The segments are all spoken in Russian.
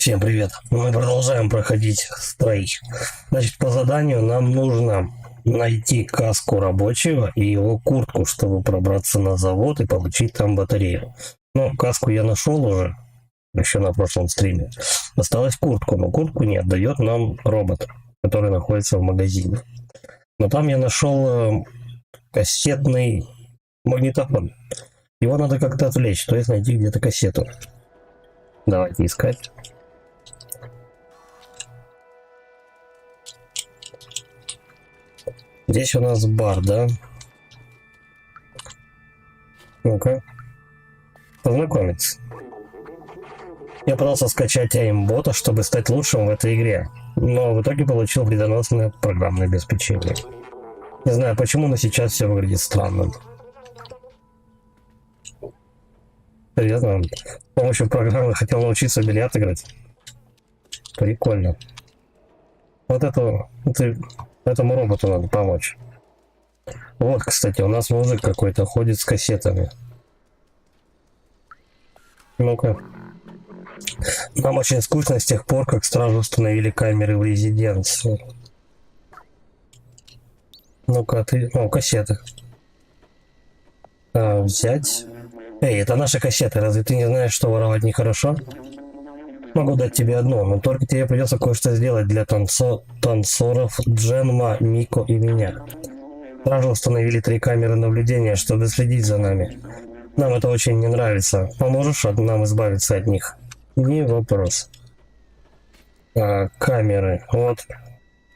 Всем привет! Мы продолжаем проходить строй. Значит, по заданию нам нужно найти каску рабочего и его куртку, чтобы пробраться на завод и получить там батарею. Ну, каску я нашел уже, еще на прошлом стриме. Осталась куртку, но куртку не отдает нам робот, который находится в магазине. Но там я нашел кассетный магнитофон. Его надо как-то отвлечь, то есть найти где-то кассету. Давайте искать. Здесь у нас бар, да? Ну-ка. Познакомиться. Я пытался скачать аимбота, чтобы стать лучшим в этой игре, но в итоге получил вредоносное программное обеспечение. Не знаю почему, но сейчас все выглядит странно. Серьезно, с помощью программы хотел научиться в бильярд играть. Прикольно. Вот этому роботу надо помочь. Вот, кстати, у нас мужик какой-то ходит с кассетами. Ну-ка. Нам очень скучно с тех пор, как стражи установили камеры в резиденции. Ну-ка, ты... О, кассеты. Взять... Эй, это наши кассеты, разве ты не знаешь, что воровать нехорошо? Могу дать тебе одно, но только тебе придется кое-что сделать для танцоров Дженма, Мико и меня. Стражи установили 3 камеры наблюдения, чтобы следить за нами. Нам это очень не нравится. Поможешь нам избавиться от них? Не вопрос. Камеры. Вот.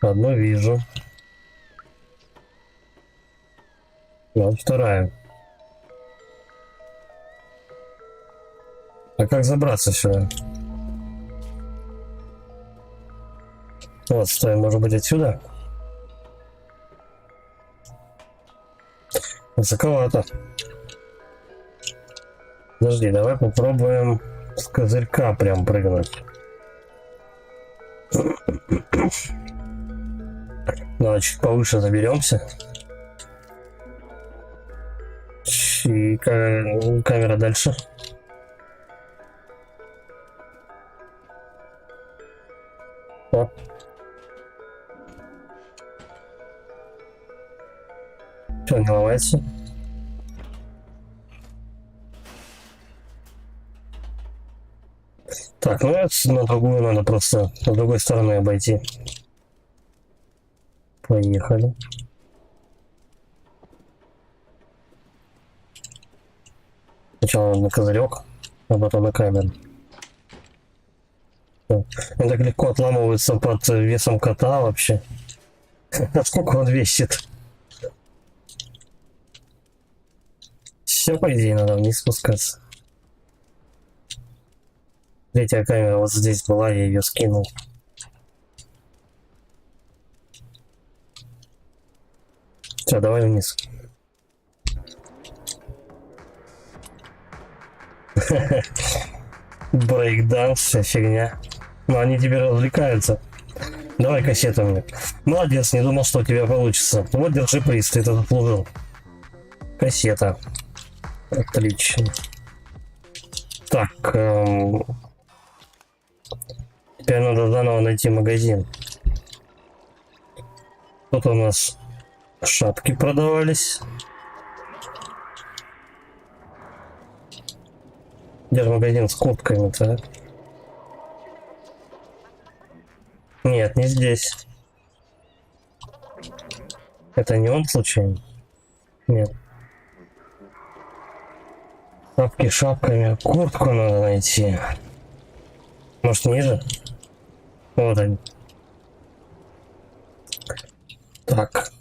Одну вижу. Вот вторая. А как забраться сюда? Вот, стой, может быть отсюда? Высоковато. Подожди, давай попробуем с козырька прям прыгнуть. Давай чуть повыше заберемся. И камера дальше. О. Что, не ломается? Так, ну это на другую надо просто, с другой стороны обойти. Поехали. Сначала на козырек, а потом на камеру. Он так легко отламывается под весом кота вообще. А сколько он весит? Все, по идее, надо вниз спускаться. Третья камера вот здесь была, я ее скинул. Все, давай вниз. Брейкданс, вся фигня. Но они теперь развлекаются. Давай кассету мне. Молодец, не думал, что у тебя получится. Вот, держи приз, ты это заслужил. Кассета. Отлично. Так. Теперь надо заново найти магазин. Тут у нас шапки продавались. Где же магазин с куртками-то? Нет, не здесь. Это не он случайно? Нет. Шапки шапками. Куртку надо найти. Может, ниже? Вот они. Так.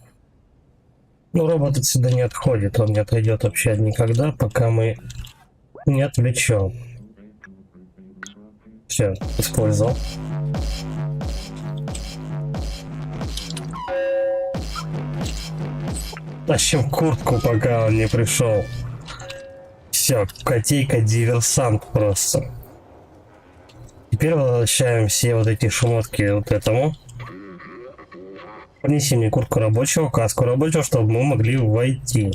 Ну, робот отсюда не отходит. Он не отойдет вообще никогда, пока мы не отвлечем. Все, использовал. Тащим куртку, пока он не пришел. Все, котейка диверсант просто. Теперь возвращаем все вот эти шмотки вот этому. Принеси мне куртку рабочего, каску рабочего, чтобы мы могли войти.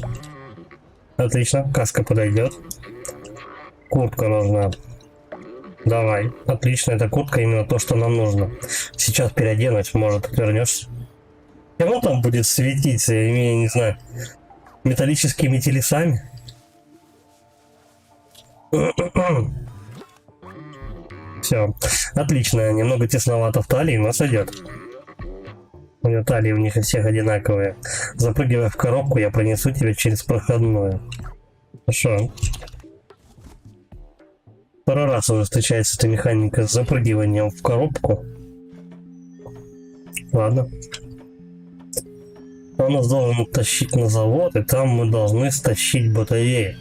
Отлично, каска подойдет. Куртка нужна. Давай. Отлично, эта куртка именно то, что нам нужно. Сейчас переоденусь, может, вернешься. Кому там будет светиться, я имею, не знаю, металлическими телесами? Все, отлично, немного тесновато в талии, но сойдет. У нее талии у них и всех одинаковые. Запрыгивая в коробку, я пронесу тебя через проходную. Хорошо. Второй раз уже встречается эта механика с запрыгиванием в коробку. Ладно. Он нас должен тащить на завод, и там мы должны стащить батареи.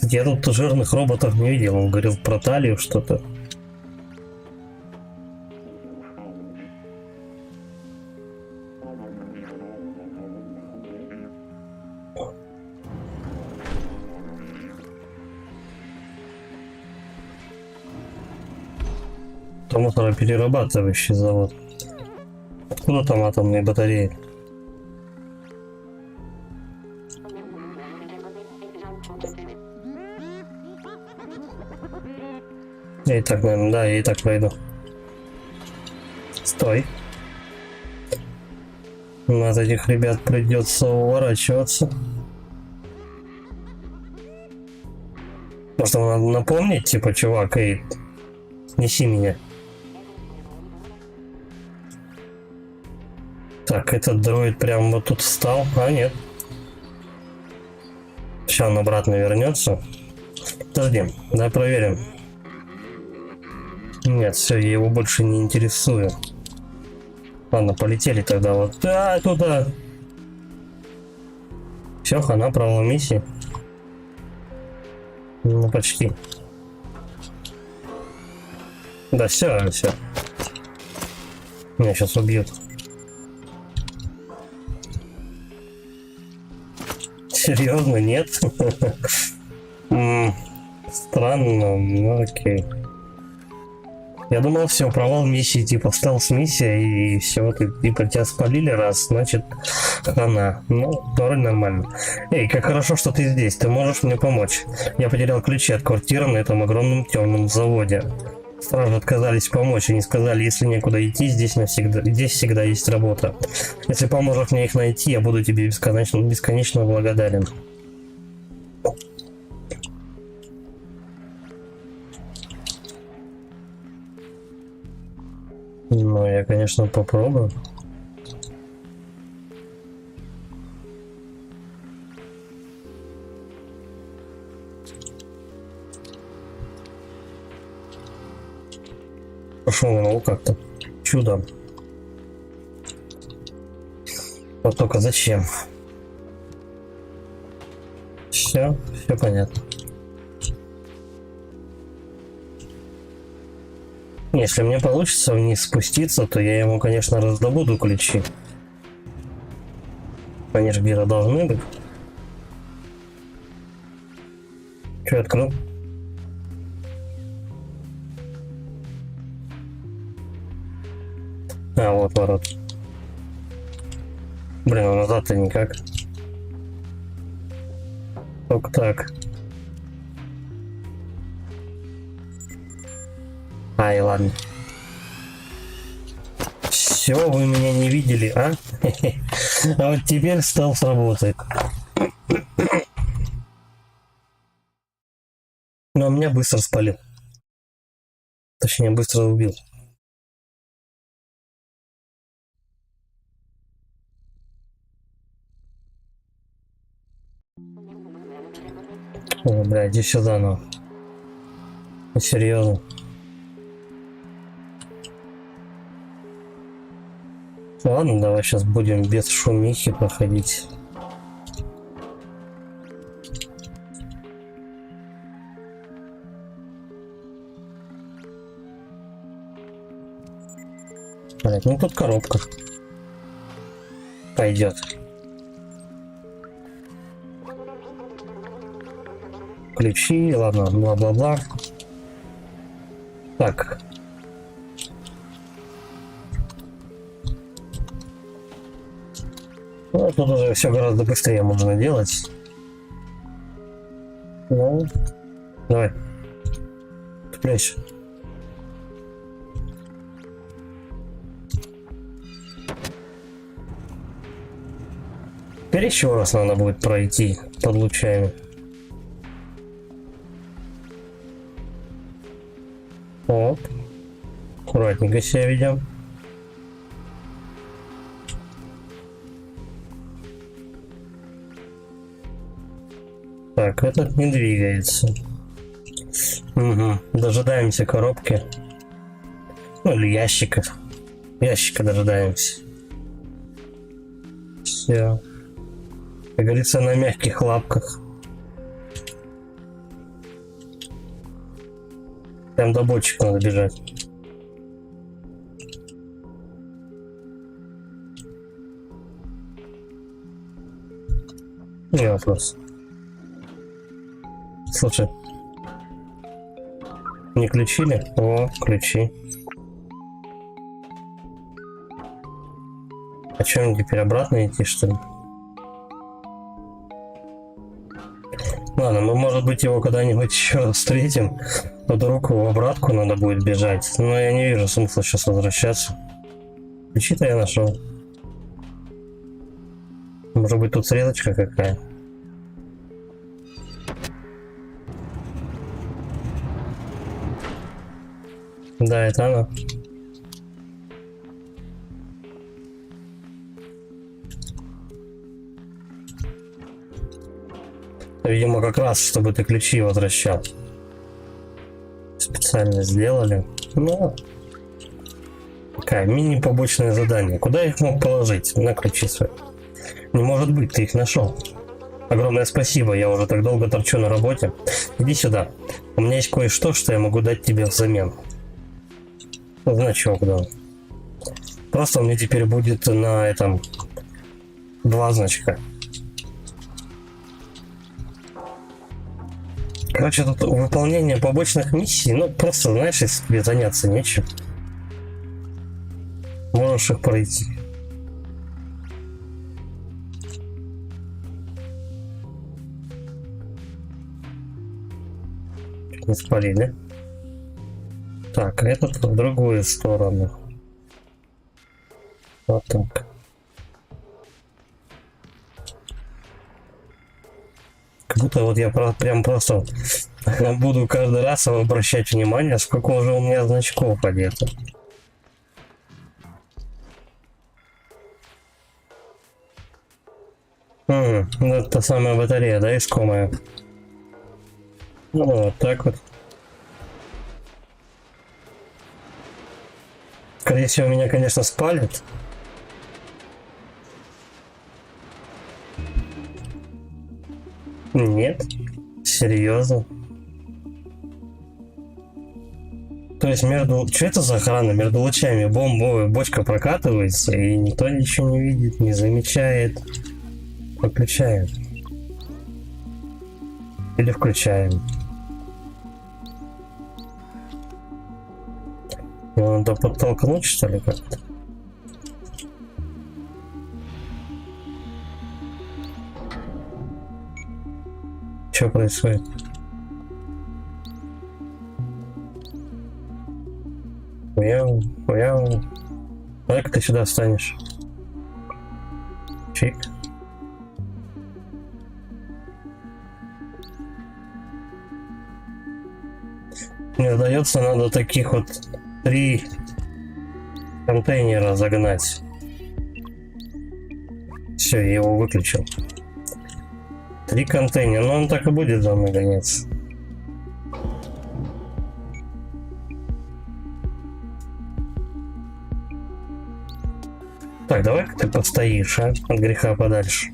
Я тут жирных роботов не видел, он говорил про талию что-то. Это мусороперерабатывающий завод. Откуда там атомные батареи? Я и так, наверное, да, я и так пойду. Стой. От этих ребят придется уворачиваться. Может, вам надо напомнить, типа, чувак, эй, неси меня. Так, этот дроид прям вот тут встал. А, нет. Сейчас он обратно вернется. Подожди, давай проверим. Нет, все, я его больше не интересую. Ладно, полетели тогда вот туда. Все, хана, провал миссии. Ну, почти. Да, все. Меня сейчас убьют. Серьезно, нет? Странно, ну окей. Я думал, все, провал миссии, типа стелс-миссия, и все, ты типа тебя спалили раз, значит, хана. Ну, вроде нормально. Эй, как хорошо, что ты здесь, ты можешь мне помочь. Я потерял ключи от квартиры на этом огромном темном заводе. Стражи отказались помочь, они сказали, если некуда идти, здесь всегда есть работа. Если поможешь мне их найти, я буду тебе бесконечно благодарен. Ну, я, конечно, попробую. Пошел на него как-то. Чудо. Вот только зачем? Все понятно. Если мне получится вниз спуститься, то я ему, конечно, раздобуду ключи. Они же где-то должны быть. Че, я открыл? А, вот ворот. Блин, а назад-то никак. Только так. Ай, ладно. Все, вы меня не видели, а? А вот теперь стал сработать. Но меня быстро спалил. Точнее, быстро убил. О, бля, иди сюда, ну. Серьезно. Ладно, давай сейчас будем без шумихи проходить. Блять, ну тут коробка. Пойдет. Ключи, ладно, бла-бла-бла. Так. Ну, тут уже все гораздо быстрее можно делать. Ну, давай. Цепляйся. Теперь еще раз надо будет пройти под лучами. Оп. Аккуратненько себя ведем. Так, этот не двигается. Угу. Дожидаемся коробки. Ну или ящика. Ящика дожидаемся. Все. Как говорится, на мягких лапках. Прям до бочек надо бежать. Не вопрос. Слушай. Не ключили? О, ключи. А что, теперь обратно идти, что ли? Ладно, мы, может быть, его когда-нибудь еще встретим. Вдруг в обратку надо будет бежать. Но я не вижу смысла сейчас возвращаться. Ключи-то я нашел. Может быть, тут стрелочка какая? Да, это она. Видимо, как раз, чтобы ты ключи возвращал. Специально сделали. Ну, такая мини-побочное задание. Куда я их мог положить? На ключи свои. Не может быть, ты их нашел. Огромное спасибо, я уже так долго торчу на работе. Иди сюда. У меня есть кое-что, что я могу дать тебе взамен. Значок, да. Просто у меня теперь будет на этом 2 значка. Короче, тут выполнение побочных миссий, ну просто, знаешь, если тебе заняться нечем, можешь их пройти. Не спалили. Так, этот в другую сторону. Вот так. Как будто вот я прям просто буду каждый раз обращать внимание, сколько уже у меня значков одето. Это та самая батарея, да, искомая? Ну вот так вот. Скорее всего, меня, конечно, спалят. Нет, серьезно. То есть между... Что это за охрана? Между лучами бочка прокатывается, и никто ничего не видит, не замечает. Выключаем. Или включаем. Его надо подтолкнуть, что ли, как-то? Что происходит? Уяу. Давай-ка ты сюда встанешь. Чик. Мне сдается, надо таких вот 3 контейнера загнать. Все, я его выключил. 3 контейнера, но он так и будет за мной гоняться. Так, давай-ка ты постоишь, а? От греха подальше.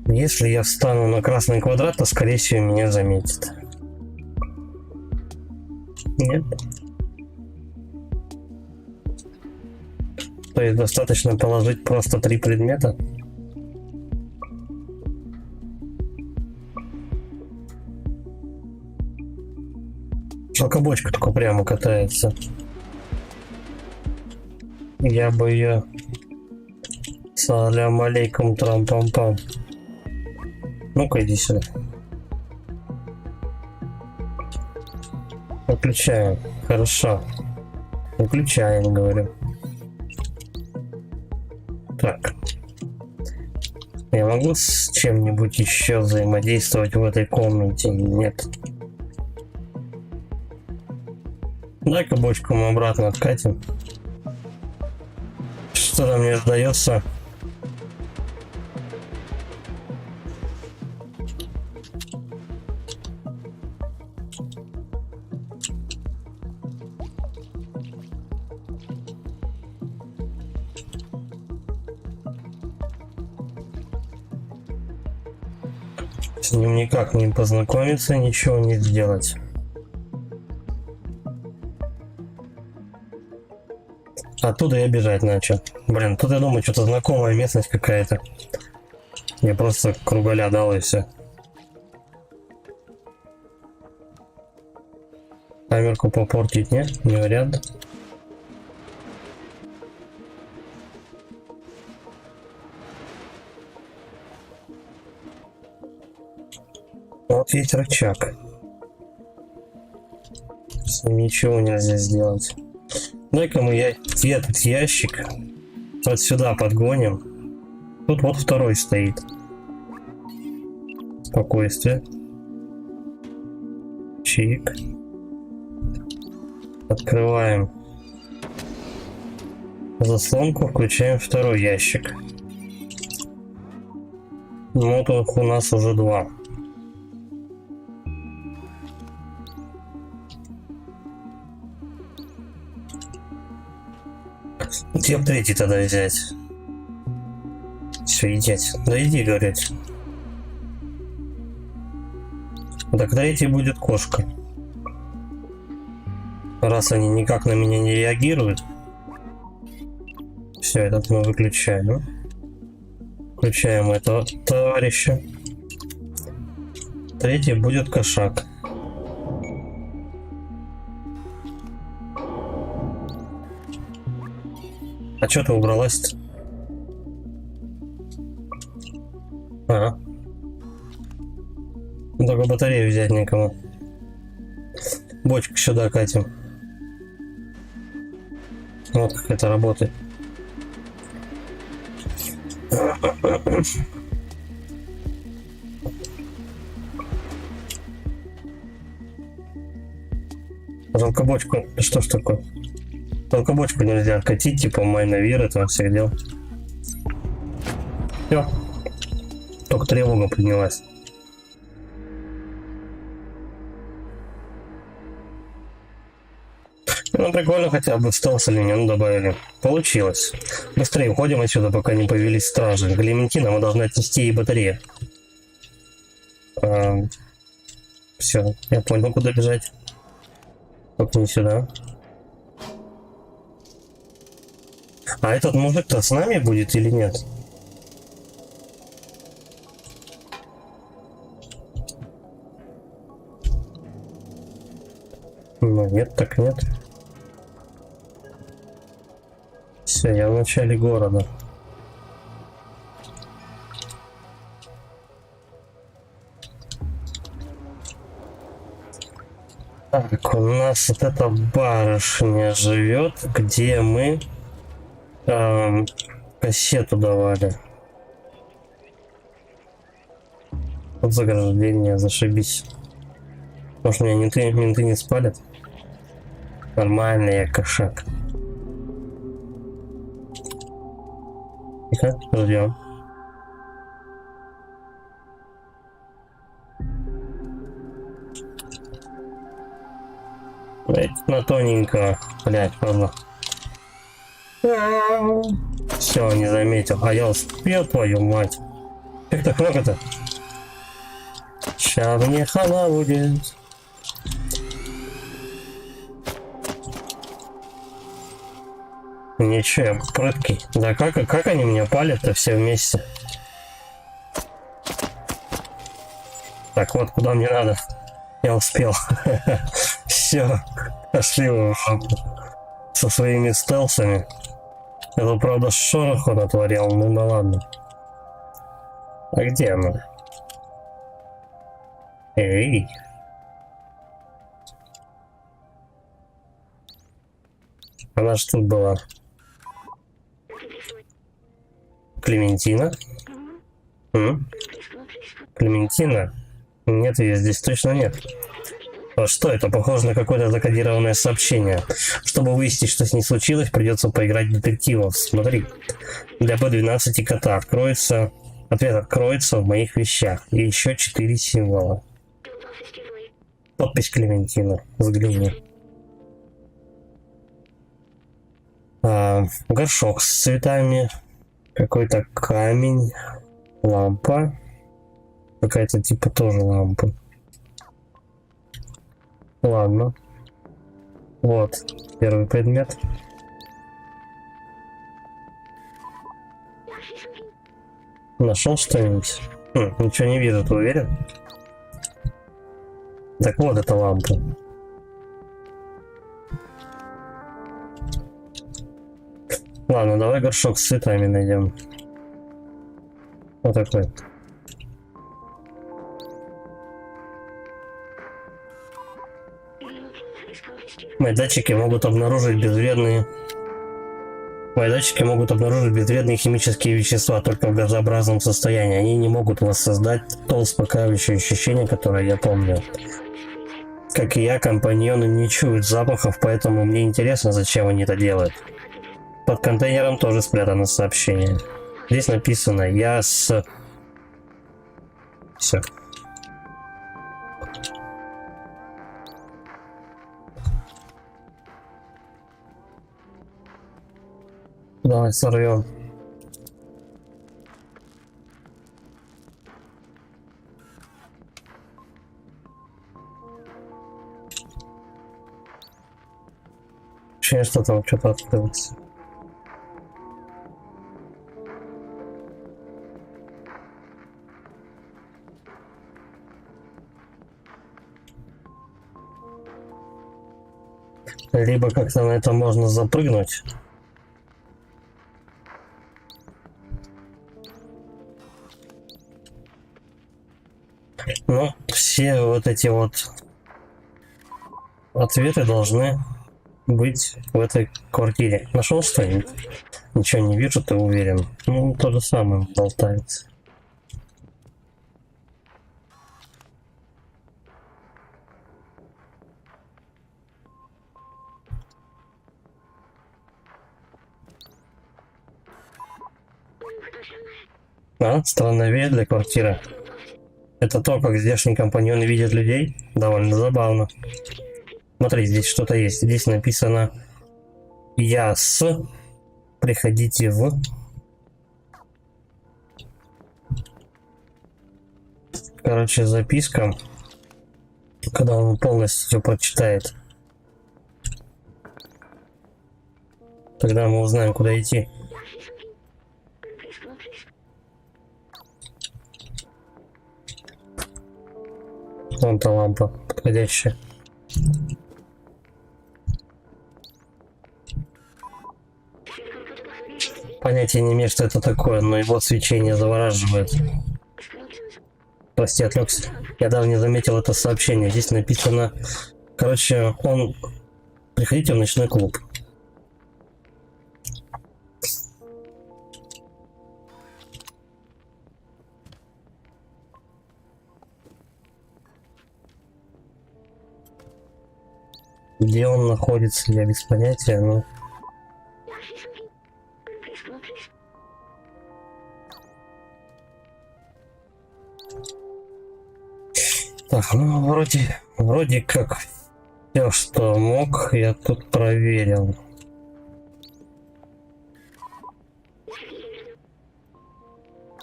Если я встану на красный квадрат, то, скорее всего, меня заметит. Нет. То есть достаточно положить просто 3 предмета. Жалко, бочка только прямо катается. Я бы ее... Салям алейкум, трам-пам-пам. Ну-ка, иди сюда. Выключаем. Хорошо. Выключаем, говорю. Так. Я могу с чем-нибудь еще взаимодействовать в этой комнате? Нет. Дай-ка бочку мы обратно откатим. Что там мне сдается? С ним никак не познакомиться, ничего не сделать. Оттуда я бежать начал. Блин, тут я думаю, что-то знакомая местность какая-то. Я просто кругаля дал и все. Камерку попортить, нет? Не вариант. Вот есть рычаг. С ним ничего нельзя сделать. Дай-ка мы этот ящик вот сюда подгоним. Тут вот второй стоит. Спокойствие. Чик. Открываем заслонку, включаем второй ящик. Вот у нас уже два. Где бы третий тогда взять? Все, едеть. Да иди, говорить. Так третий будет кошка. Раз они никак на меня не реагируют. Все, этот мы выключаем. Включаем этого товарища. Третий будет кошак. А что ты убралась-то? Ага. Только батарею взять некому. Бочку сюда катим. Вот как это работает. Только бочку. Что ж такое? Только бочку нельзя откатить, типа майновир, этого всех дел. Все. Только тревога поднялась. Ну прикольно, хотя бы стелс-линию добавили. Получилось. Быстрее уходим отсюда, пока не появились стражи. Клементина мы должны отнести и батарею. Все, я понял, куда бежать. Только не сюда. А этот мужик-то с нами будет или нет? Ну нет, так нет. Все, я в начале города. Так, у нас вот эта барышня живет, где мы кассету давали. Вот заграждение, зашибись. Может, меня менты не спалят? Нормально, я кошак. Тихо, ждем. На тоненького, блять, ладно. Все, не заметил. А я успел, твою мать. Как так много-то? Ща мне хана будет. Ничего, я прыткий. Да как они меня палят-то все вместе? Так, вот куда мне надо. Я успел. Все, пошли вы со своими стелсами. Это, правда, шороху натворил, ну да ладно. А где она? Эй. Она ж тут была. Клементина? Клементина? Нет, ее здесь точно нет. А что это? Похоже на какое-то закодированное сообщение. Чтобы выяснить, что с ней случилось, придется поиграть в детективов. Смотри. Для Б12 кота откроется... Ответ откроется в моих вещах. И еще 4 символа. Подпись Клементина. Взгляни. Горшок с цветами. Какой-то камень. Лампа. Какая-то типа тоже лампа. Ладно. Вот. Первый предмет. Нашел что-нибудь? Ничего не вижу, ты уверен? Так вот, это лампа. Ладно, давай горшок с цветами найдем. Вот такой. Мои датчики могут обнаружить безвредные химические вещества только в газообразном состоянии. Они не могут воссоздать то успокаивающее ощущение, которое я помню. Как и я, компаньоны не чуют запахов, поэтому мне интересно, зачем они это делают. Под контейнером тоже спрятано сообщение. Здесь написано «Я с...» Все. Давай сорвем. Ощущение, что там что-то открылось. Либо как-то на это можно запрыгнуть. Но все вот эти вот ответы должны быть в этой квартире. Нашел что-нибудь? Ничего не вижу, ты уверен? Ну, то же самое болтается. Странная вещь для квартиры. Это то, как здешние компаньоны видят людей? Довольно забавно. Смотри, здесь что-то есть. Здесь написано «Я с...» Приходите в... Короче, записка. Когда он полностью прочитает, тогда мы узнаем, куда идти. Вон та лампа подходящая. Понятия не имею, что это такое, но его свечение завораживает. Прости, отвлекся. Я даже не заметил это сообщение. Здесь написано... Короче, он... Приходите в ночной клуб. Где он находится, я без понятия, но... Так, ну вроде как все, что мог, я тут проверил.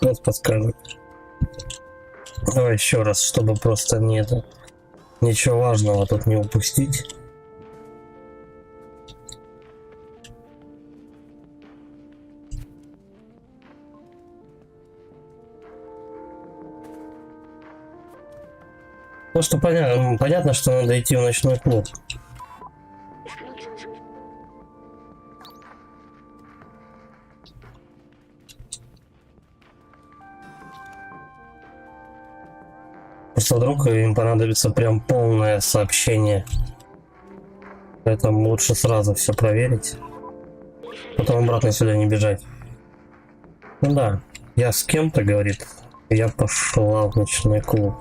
Вот подскажет. Давай еще раз, чтобы просто ничего важного тут не упустить. Ну что понятно, что надо идти в ночной клуб. Просто вдруг им понадобится прям полное сообщение. Поэтому лучше сразу все проверить. Потом обратно сюда не бежать. Ну да, я с кем-то, говорит. Я пошла в ночной клуб.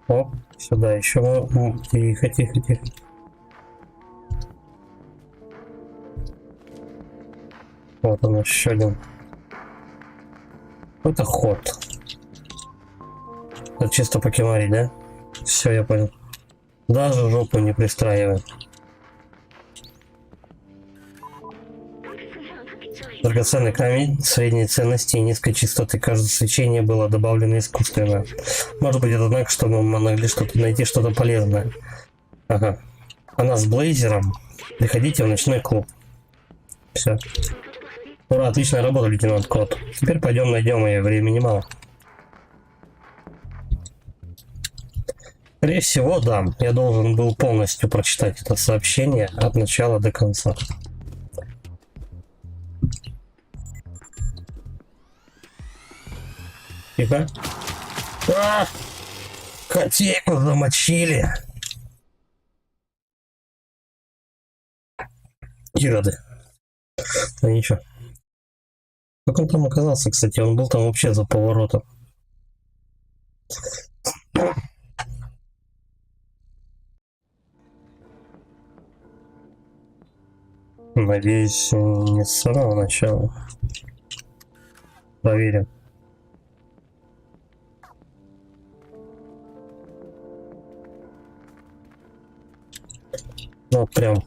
Оп, сюда еще. Тихо, тихо, тихо. Вот он еще один. Это ход. Это чисто покемарить, да? Все, я понял. Даже жопу не пристраивай. Драгоценный камень средней ценности и низкой частоты. Каждое свечение было добавлено искусственно. Может быть, это знак, чтобы мы могли что-то найти, что-то полезное. Ага. Она с Блейзером. Приходите в ночной клуб. Все. Ура, отличная работа, лейтенант Кот. Теперь пойдем найдем ее, времени мало. Скорее всего, да. Я должен был полностью прочитать это сообщение от начала до конца. Тихо. А! Котейку замочили. Ироды. Ну ничего. Как он там оказался, кстати? Он был там вообще за поворотом. Надеюсь, не с самого начала. Проверим. Вот прям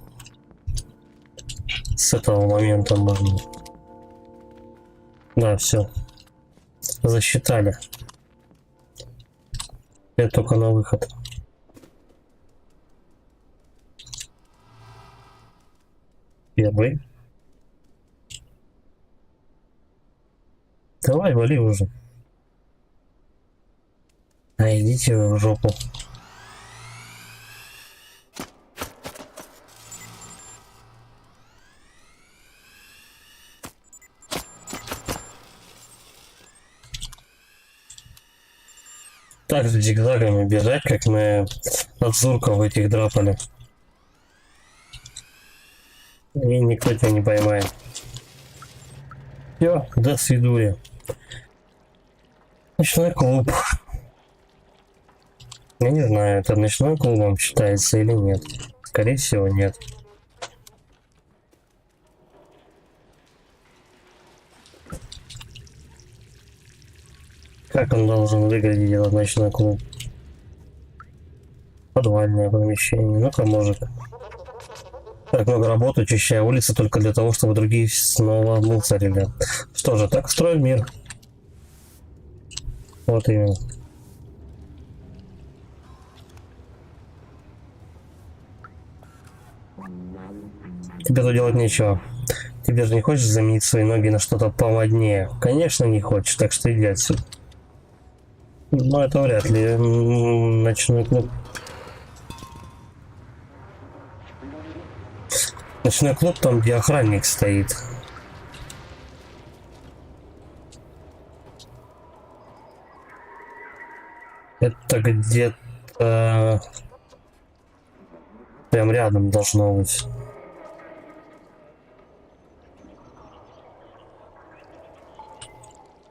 с этого момента можно. Да, все. Засчитали. Это только на выход. Первый. Давай, вали уже. А идите вы в жопу. Так же зигзагами бежать, как мы от зурков этих драпали. И никто тебя не поймает. Все, до свидули. Ночной клуб. Я не знаю, это ночной клубом считается или нет. Скорее всего, нет. Как он должен выглядеть, этот ночной клуб? Подвальное помещение. Ну-ка, может. Так много работы, очищая улицы только для того, чтобы другие снова мусорили. Что же, так строим мир. Вот именно. Тебе тут делать нечего. Тебе же не хочешь заменить свои ноги на что-то помоднее? Конечно, не хочешь, так что иди отсюда. Но это вряд ли ночной клуб. Ночной клуб там, где охранник стоит. Это где-то прям рядом должно быть.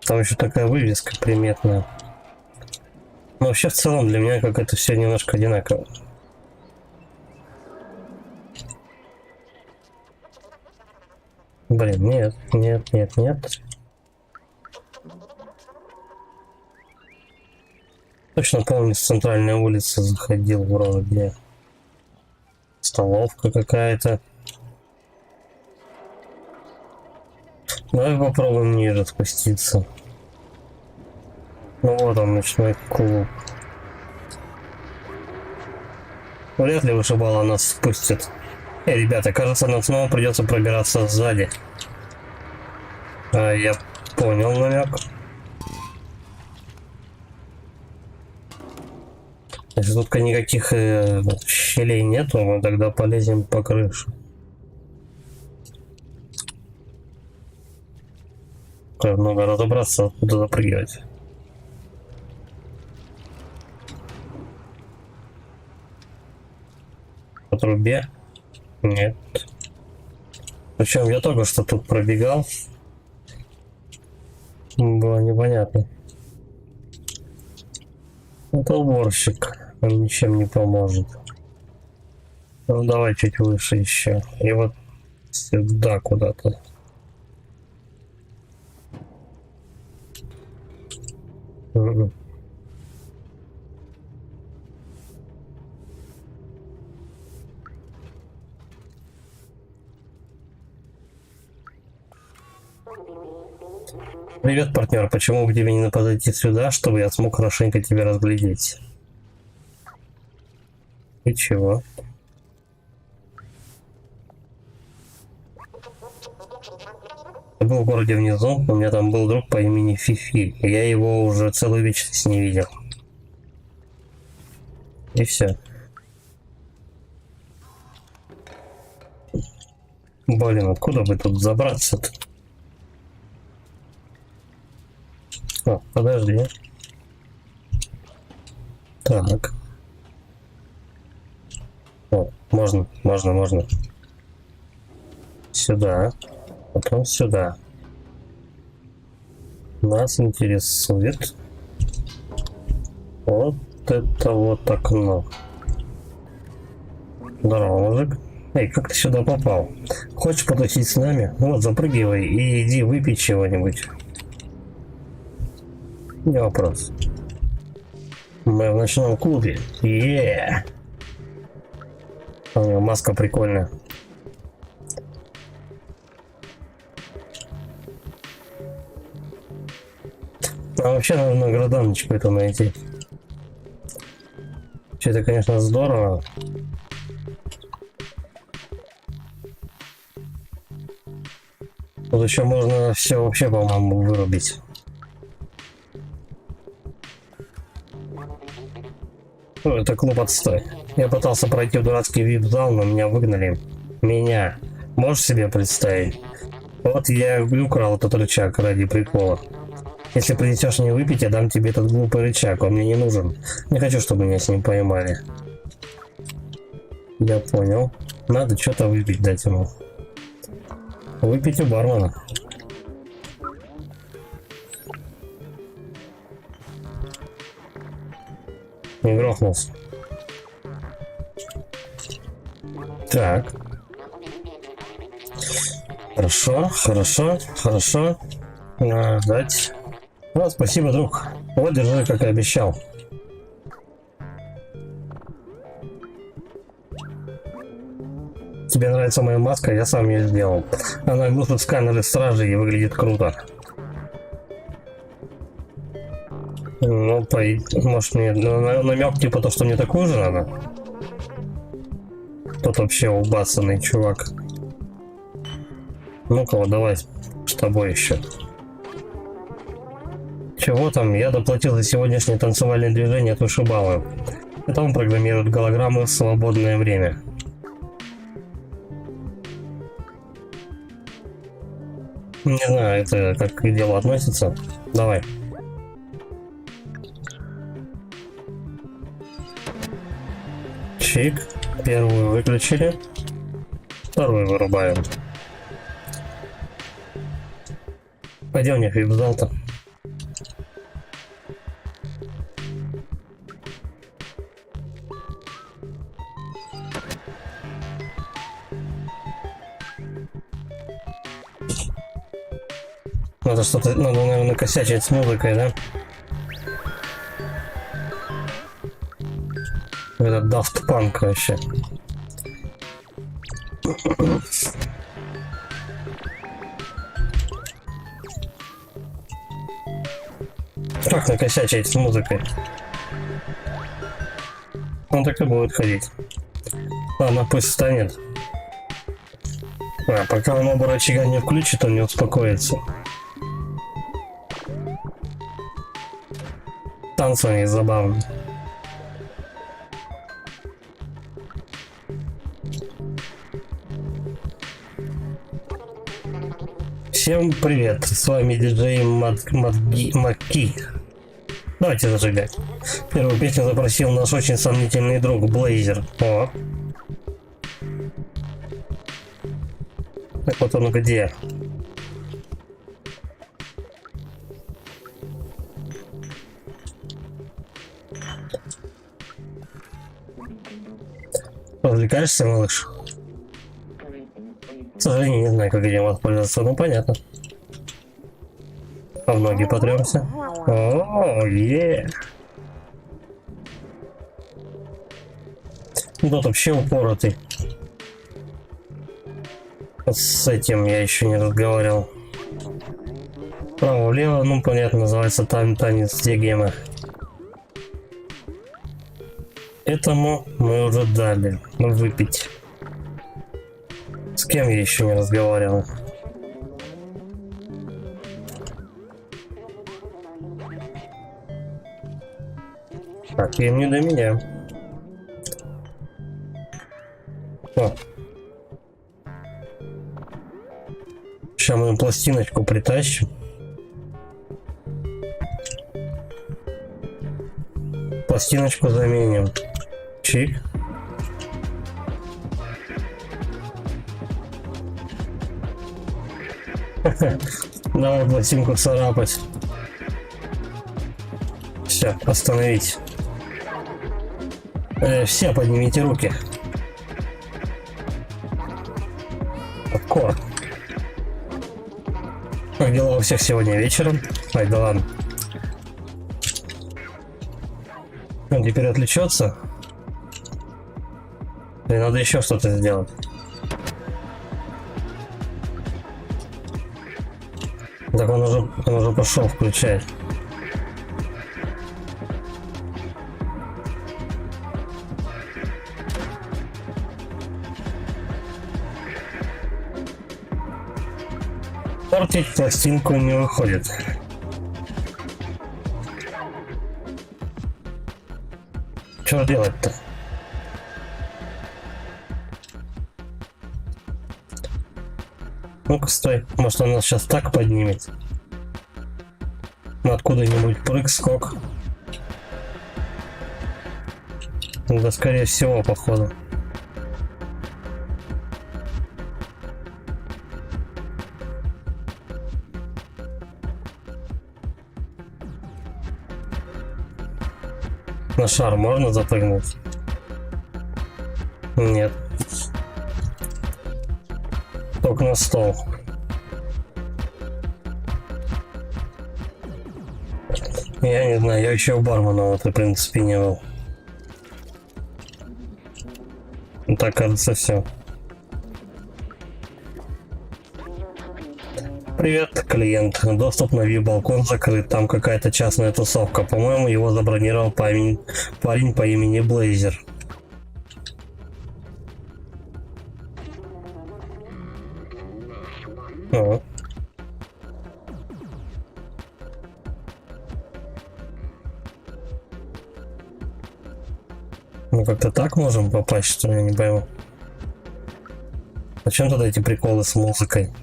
Там еще такая вывеска приметная. Но вообще в целом для меня как это все немножко одинаково. Блин, нет, нет, нет, нет. Точно помню, с центральной улицы заходил вроде. Столовка какая-то. Давай попробуем ниже спуститься. Ну вот он, ночной клуб. Вряд ли вышибала нас спустит. Ребята, кажется, нам снова придется пробираться сзади. Я понял намек. Если тут никаких щелей нету, мы тогда полезем по крыше. Надо разобраться, куда запрыгивать. По трубе? Нет. Причем я только что тут пробегал. Было непонятно. Это уборщик. Он ничем не поможет. Ну давай чуть выше еще. И вот сюда куда-то. Привет, партнер. Почему бы тебе не подойти сюда, чтобы я смог хорошенько тебя разглядеть? И чего? Я был в городе внизу, у меня там был друг по имени Фифи. Я его уже целую вечность не видел. И все. Блин, откуда бы тут забраться-то? О, подожди. Так. О, можно. Сюда. Потом сюда. Нас интересует вот это вот окно. Здорово, мужик. Эй, как ты сюда попал? Хочешь потусить с нами? Вот, запрыгивай и иди выпить чего-нибудь. Не вопрос. Мы в ночном клубе. Еее. У него маска прикольная. А вообще нужно гражданочку это найти. Все это, конечно, здорово. Тут еще можно все вообще, по-моему, вырубить. О, это клуб отстой. Я пытался пройти в дурацкий вип-зал, но меня выгнали. Меня. Можешь себе представить? Вот я украл этот рычаг ради прикола. Если принесешь мне выпить, я дам тебе этот глупый рычаг, он мне не нужен. Не хочу, чтобы меня с ним поймали. Я понял. Надо что-то выпить дать ему. Выпить у бармена. Не грохнулся. Так. Хорошо. Дать. Ну, спасибо, друг. Вот, держи, как и обещал. Тебе нравится моя маска? Я сам ее сделал. Она глушит сканеры стражи и выглядит круто. Ну, может мне намек типа то, что мне такую же надо? Тот вообще убасанный чувак. Ну-ка, вот давай с тобой еще. Чего там? Я доплатил за сегодняшнее танцевальное движение от вышибалы. Это он программирует голограммы в свободное время. Не знаю, это как к делу относится. Давай. Чик. Первую выключили. Вторую вырубаем. Пойдем, не вип-зал-то. Надо что-то, надо, наверное, накосячить с музыкой, да? Это Daft Punk вообще. Как накосячить с музыкой? Он так и будет ходить. Ладно, пусть встанет. А, пока он оба рычага не включит, он не успокоится. Танцы они забавные. Всем привет, с вами диджей Маки. Давайте зажигать. Первую песню запросил наш очень сомнительный друг Блейзер. О, Так вот он где? Развлекаешься, малыш? К сожалению, не знаю, как этим воспользоваться. Ну, понятно. А в ноги потремся. О, Тут вообще упоротый. Вот с этим я еще не разговаривал. Право-влево, ну, понятно, называется танец Дегема. Этому мы уже дали выпить. С кем я еще не разговаривал? Так, им не до меня. О. Сейчас мы пластиночку притащим. Пластиночку заменим. Чик. Давай пластинку царапать. Все, остановить. Все поднимите руки. Откор. Как дела у всех сегодня вечером? Ай, да ладно. Он теперь отвлечется? Или надо еще что-то сделать? Так он уже пошел включать. Портить пластинку не выходит. Что делать-то? Ну-ка, стой. Может, он нас сейчас так поднимет? Откуда-нибудь прыг-скок. Да, скорее всего, походу. На шар можно запрыгнуть? Нет. Только на стол. Я не знаю, я еще у бармена вот, в принципе, не был. Так, кажется, все. Привет, клиент. Доступ на VIP-балкон закрыт. Там какая-то частная тусовка. По-моему, его забронировал парень по имени Блейзер. О. Мы как-то так можем попасть, что я не пойму. Зачем тогда эти приколы с музыкой?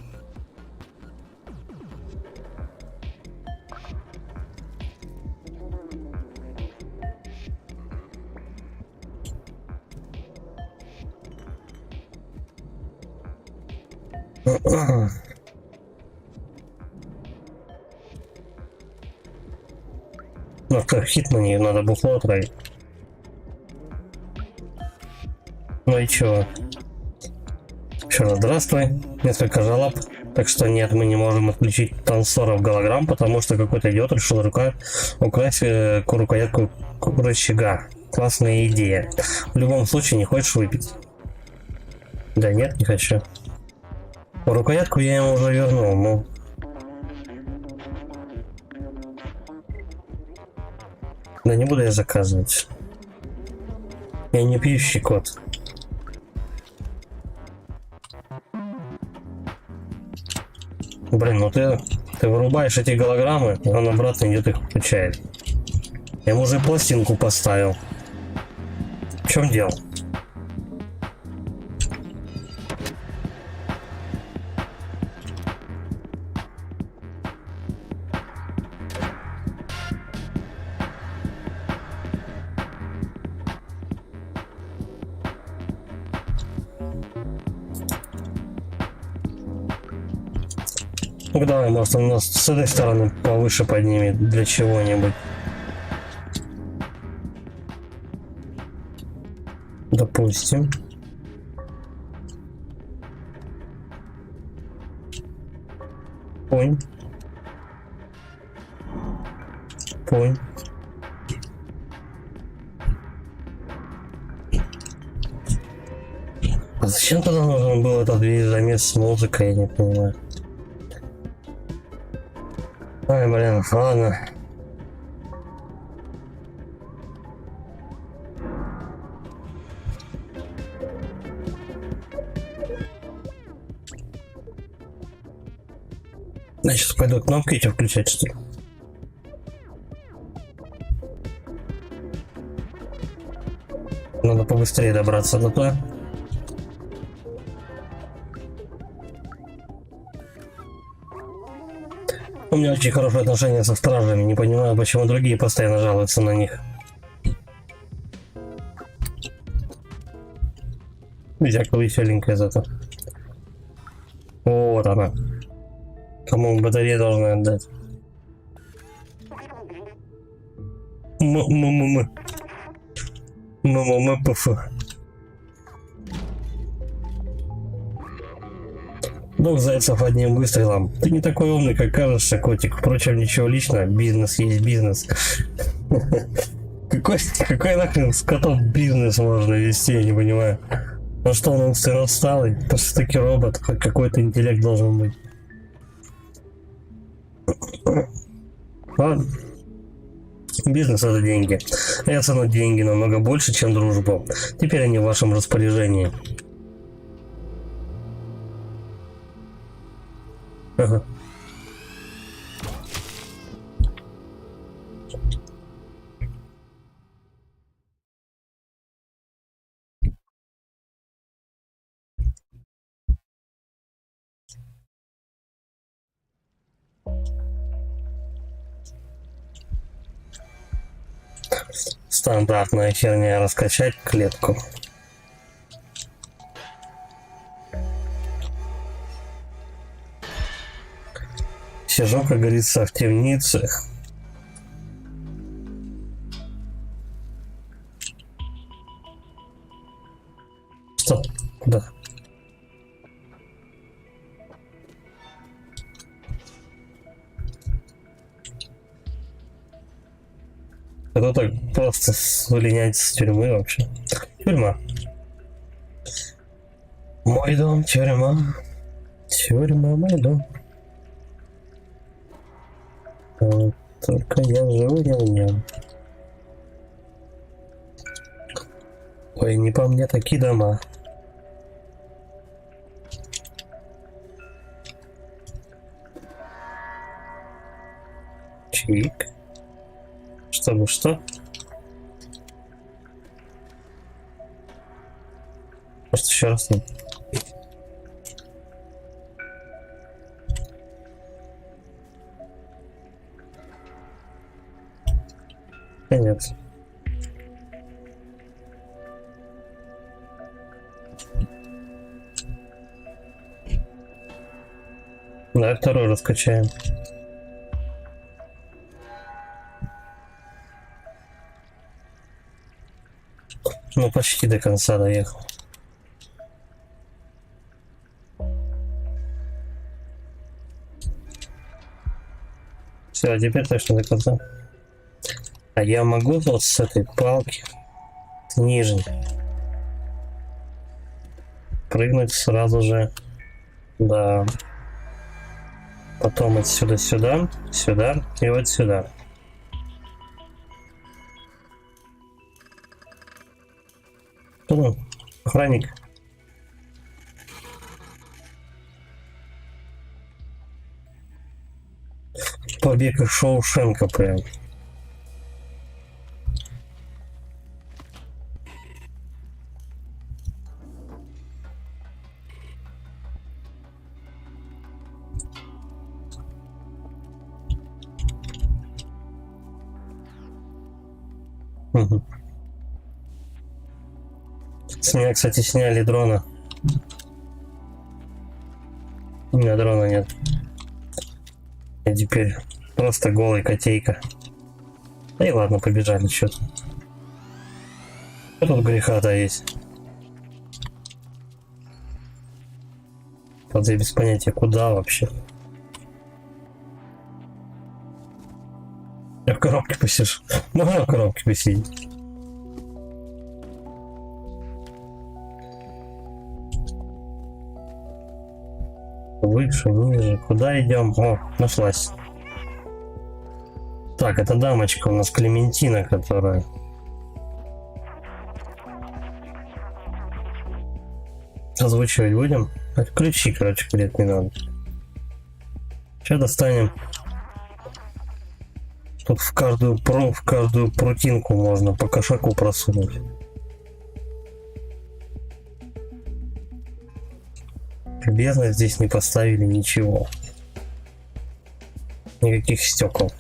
Ну, как хитмани, надо бухло отравить. Ну и чё? Еще раз здравствуй. Несколько жалоб. Так что нет, мы не можем отключить танцоров голограмм, потому что какой-то идиот решил украсть рукоятку рычага. Классная идея. В любом случае, не хочешь выпить? Да нет, не хочу. Рукоятку я ему уже вернул, ну. Да не буду я заказывать. Я не пьющий кот. Блин, ну ты вырубаешь эти голограммы, и он обратно идет их включает. Я ему уже пластинку поставил. В чем дело? Ну давай, может, он нас с этой стороны повыше поднимет для чего-нибудь. Допустим. Понь. Понь. А зачем тогда нужен был этот весь замес с музыкой, я не понимаю. Ай, блин, ладно. Значит, пойду кнопки эти включать, что ли? Надо побыстрее добраться до туда. У меня очень хорошие отношения со стражами, не понимаю, почему другие постоянно жалуются на них. Всякое веселенькое зато. Вот она. Кому батарею должны отдать. ПФ. Двух зайцев одним выстрелом. Ты не такой умный, как кажешься, котик. Впрочем, ничего личного. Бизнес есть бизнес. Какой нахрен с котом бизнес можно вести, я не понимаю. Ну что, он умственно отсталый? Это все-таки робот, хоть какой-то интеллект должен быть. Ладно. Бизнес — это деньги. Я цену деньги намного больше, чем дружбу. Теперь они в вашем распоряжении. Ага. Стандартная херня — раскачать клетку. Сижу, как говорится, в темнице. Что? Куда? Это так просто слинять с тюрьмы вообще. Тюрьма. Мой дом, тюрьма. Тюрьма, мой дом. Вот только я живу не в нем. Ой, не по мне такие дома. Чик. Чтобы что? Может, еще раз нет? Конец. Да, второй раскачаем. Ну, почти до конца доехал. Все, а теперь точно до конца. А я могу вот с этой палки, с нижней, прыгнуть сразу же, да. Потом отсюда сюда, сюда и вот сюда. Охранник. Побег из Шоушенка прям. Угу. С меня, кстати, сняли дрона. У меня дрона нет. И теперь просто голый котейка. Да и ладно, побежали, что тут греха-то есть. Вот я без понятия, куда вообще. Я в коробке посижу. Можно в коробке посидеть? Выше, ниже. Куда идем? О, нашлась. Так, это дамочка у нас Клементина, которая... Озвучивать будем? Ключи, короче, говорит, не надо. Сейчас достанем. Тут в каждую прутинку можно по кошаку просунуть. Любезно здесь не поставили ничего. Никаких стекол.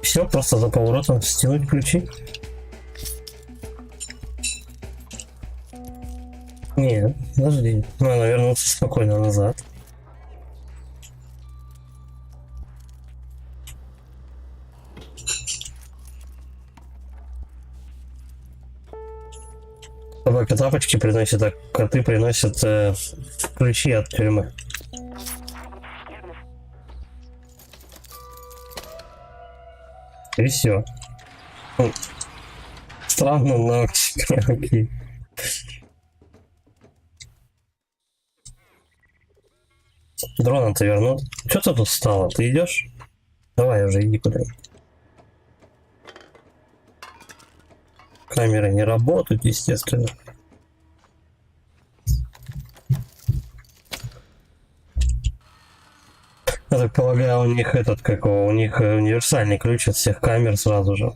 Все, просто за поворотом стянуть ключи. Не, подожди. Надо вернуться спокойно назад. Собака тапочки приносит, а коты приносят ключи от тюрьмы. И все. Странно, но окей. Дрона-то вернут. Что ты тут встала? Ты идешь? Давай уже, иди куда-нибудь. Камеры не работают, естественно. Я так полагаю, у них у них универсальный ключ от всех камер сразу же.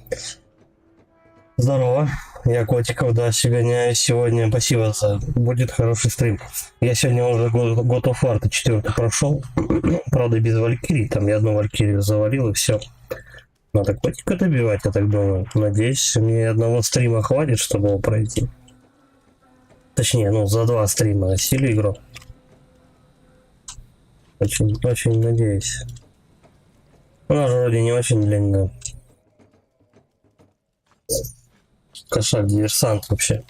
Здорово, я котиков дальше гоняю сегодня. Спасибо за... Будет хороший стрим. Я сегодня уже God of War 4 прошел. Правда, без Валькирии. Там я одну Валькирию завалил и все. Надо котика добивать, я так думаю. Надеюсь, мне одного стрима хватит, чтобы его пройти. Точнее, ну, за 2 стрима осилю игру. Очень надеюсь. Она же вроде не очень длинная. Кошак, диверсант вообще.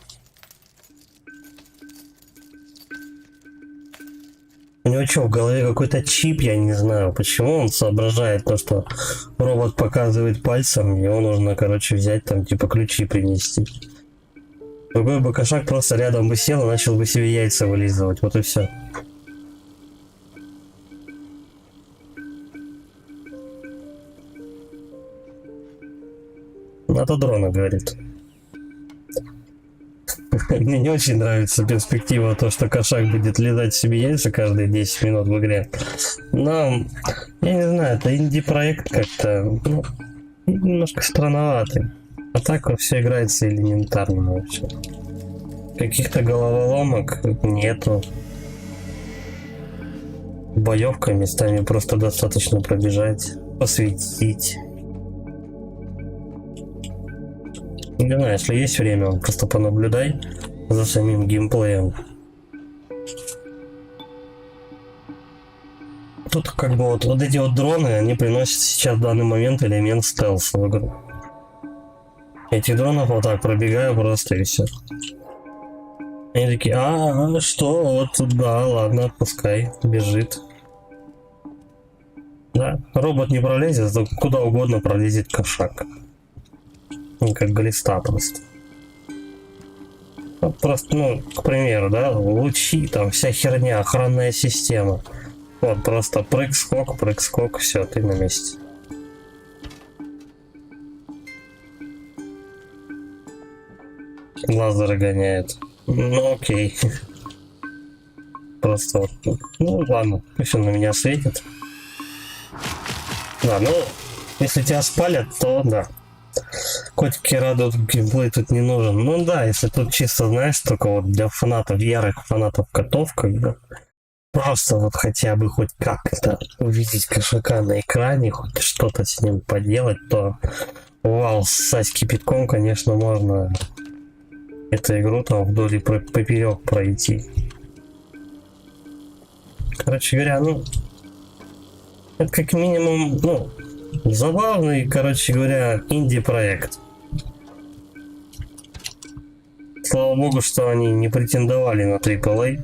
У него что, в голове какой-то чип, я не знаю, почему он соображает то, что робот показывает пальцем, его нужно, короче, взять там, типа, ключи принести. Другой бы кошак просто рядом бы сел и начал бы себе яйца вылизывать, вот и все. Это дрона говорит. Мне не очень нравится перспектива, то, что кошак будет лизать себе яйца каждые 10 минут в игре. Но, я не знаю, это инди-проект как-то, ну, немножко странноватый. А так все играется элементарно вообще. Каких-то головоломок нету. Боевка местами просто достаточно пробежать, посветить. Не знаю, если есть время, просто понаблюдай за самим геймплеем. Тут как бы вот эти вот дроны, они приносят сейчас в данный момент элемент стелса в игру. Этих дронов вот так пробегаю просто и все. Они такие, что, вот, да, ладно, пускай, бежит. Да, робот не пролезет, куда угодно пролезет кошак. Как глиста просто. Вот просто, ну, к примеру, да, лучи, там вся херня, охранная система. Вот просто прыг-скок, все, ты на месте. Лазеры гоняет. Ну окей. Просто вот, ну ладно, пусть он на меня светит. Да, ну, если тебя спалят, то да. Котики радуют, геймплей тут не нужен. Ну да, если тут чисто, знаешь, только вот для фанатов, ярых фанатов котов, когда просто вот хотя бы хоть как-то увидеть кошака на экране, хоть что-то с ним поделать, то вау, с кипятком, конечно, можно эту игру там вдоль и поперек пройти. Короче говоря, ну, это как минимум, ну, забавный, короче говоря, инди-проект. Слава богу, что они не претендовали на AAA.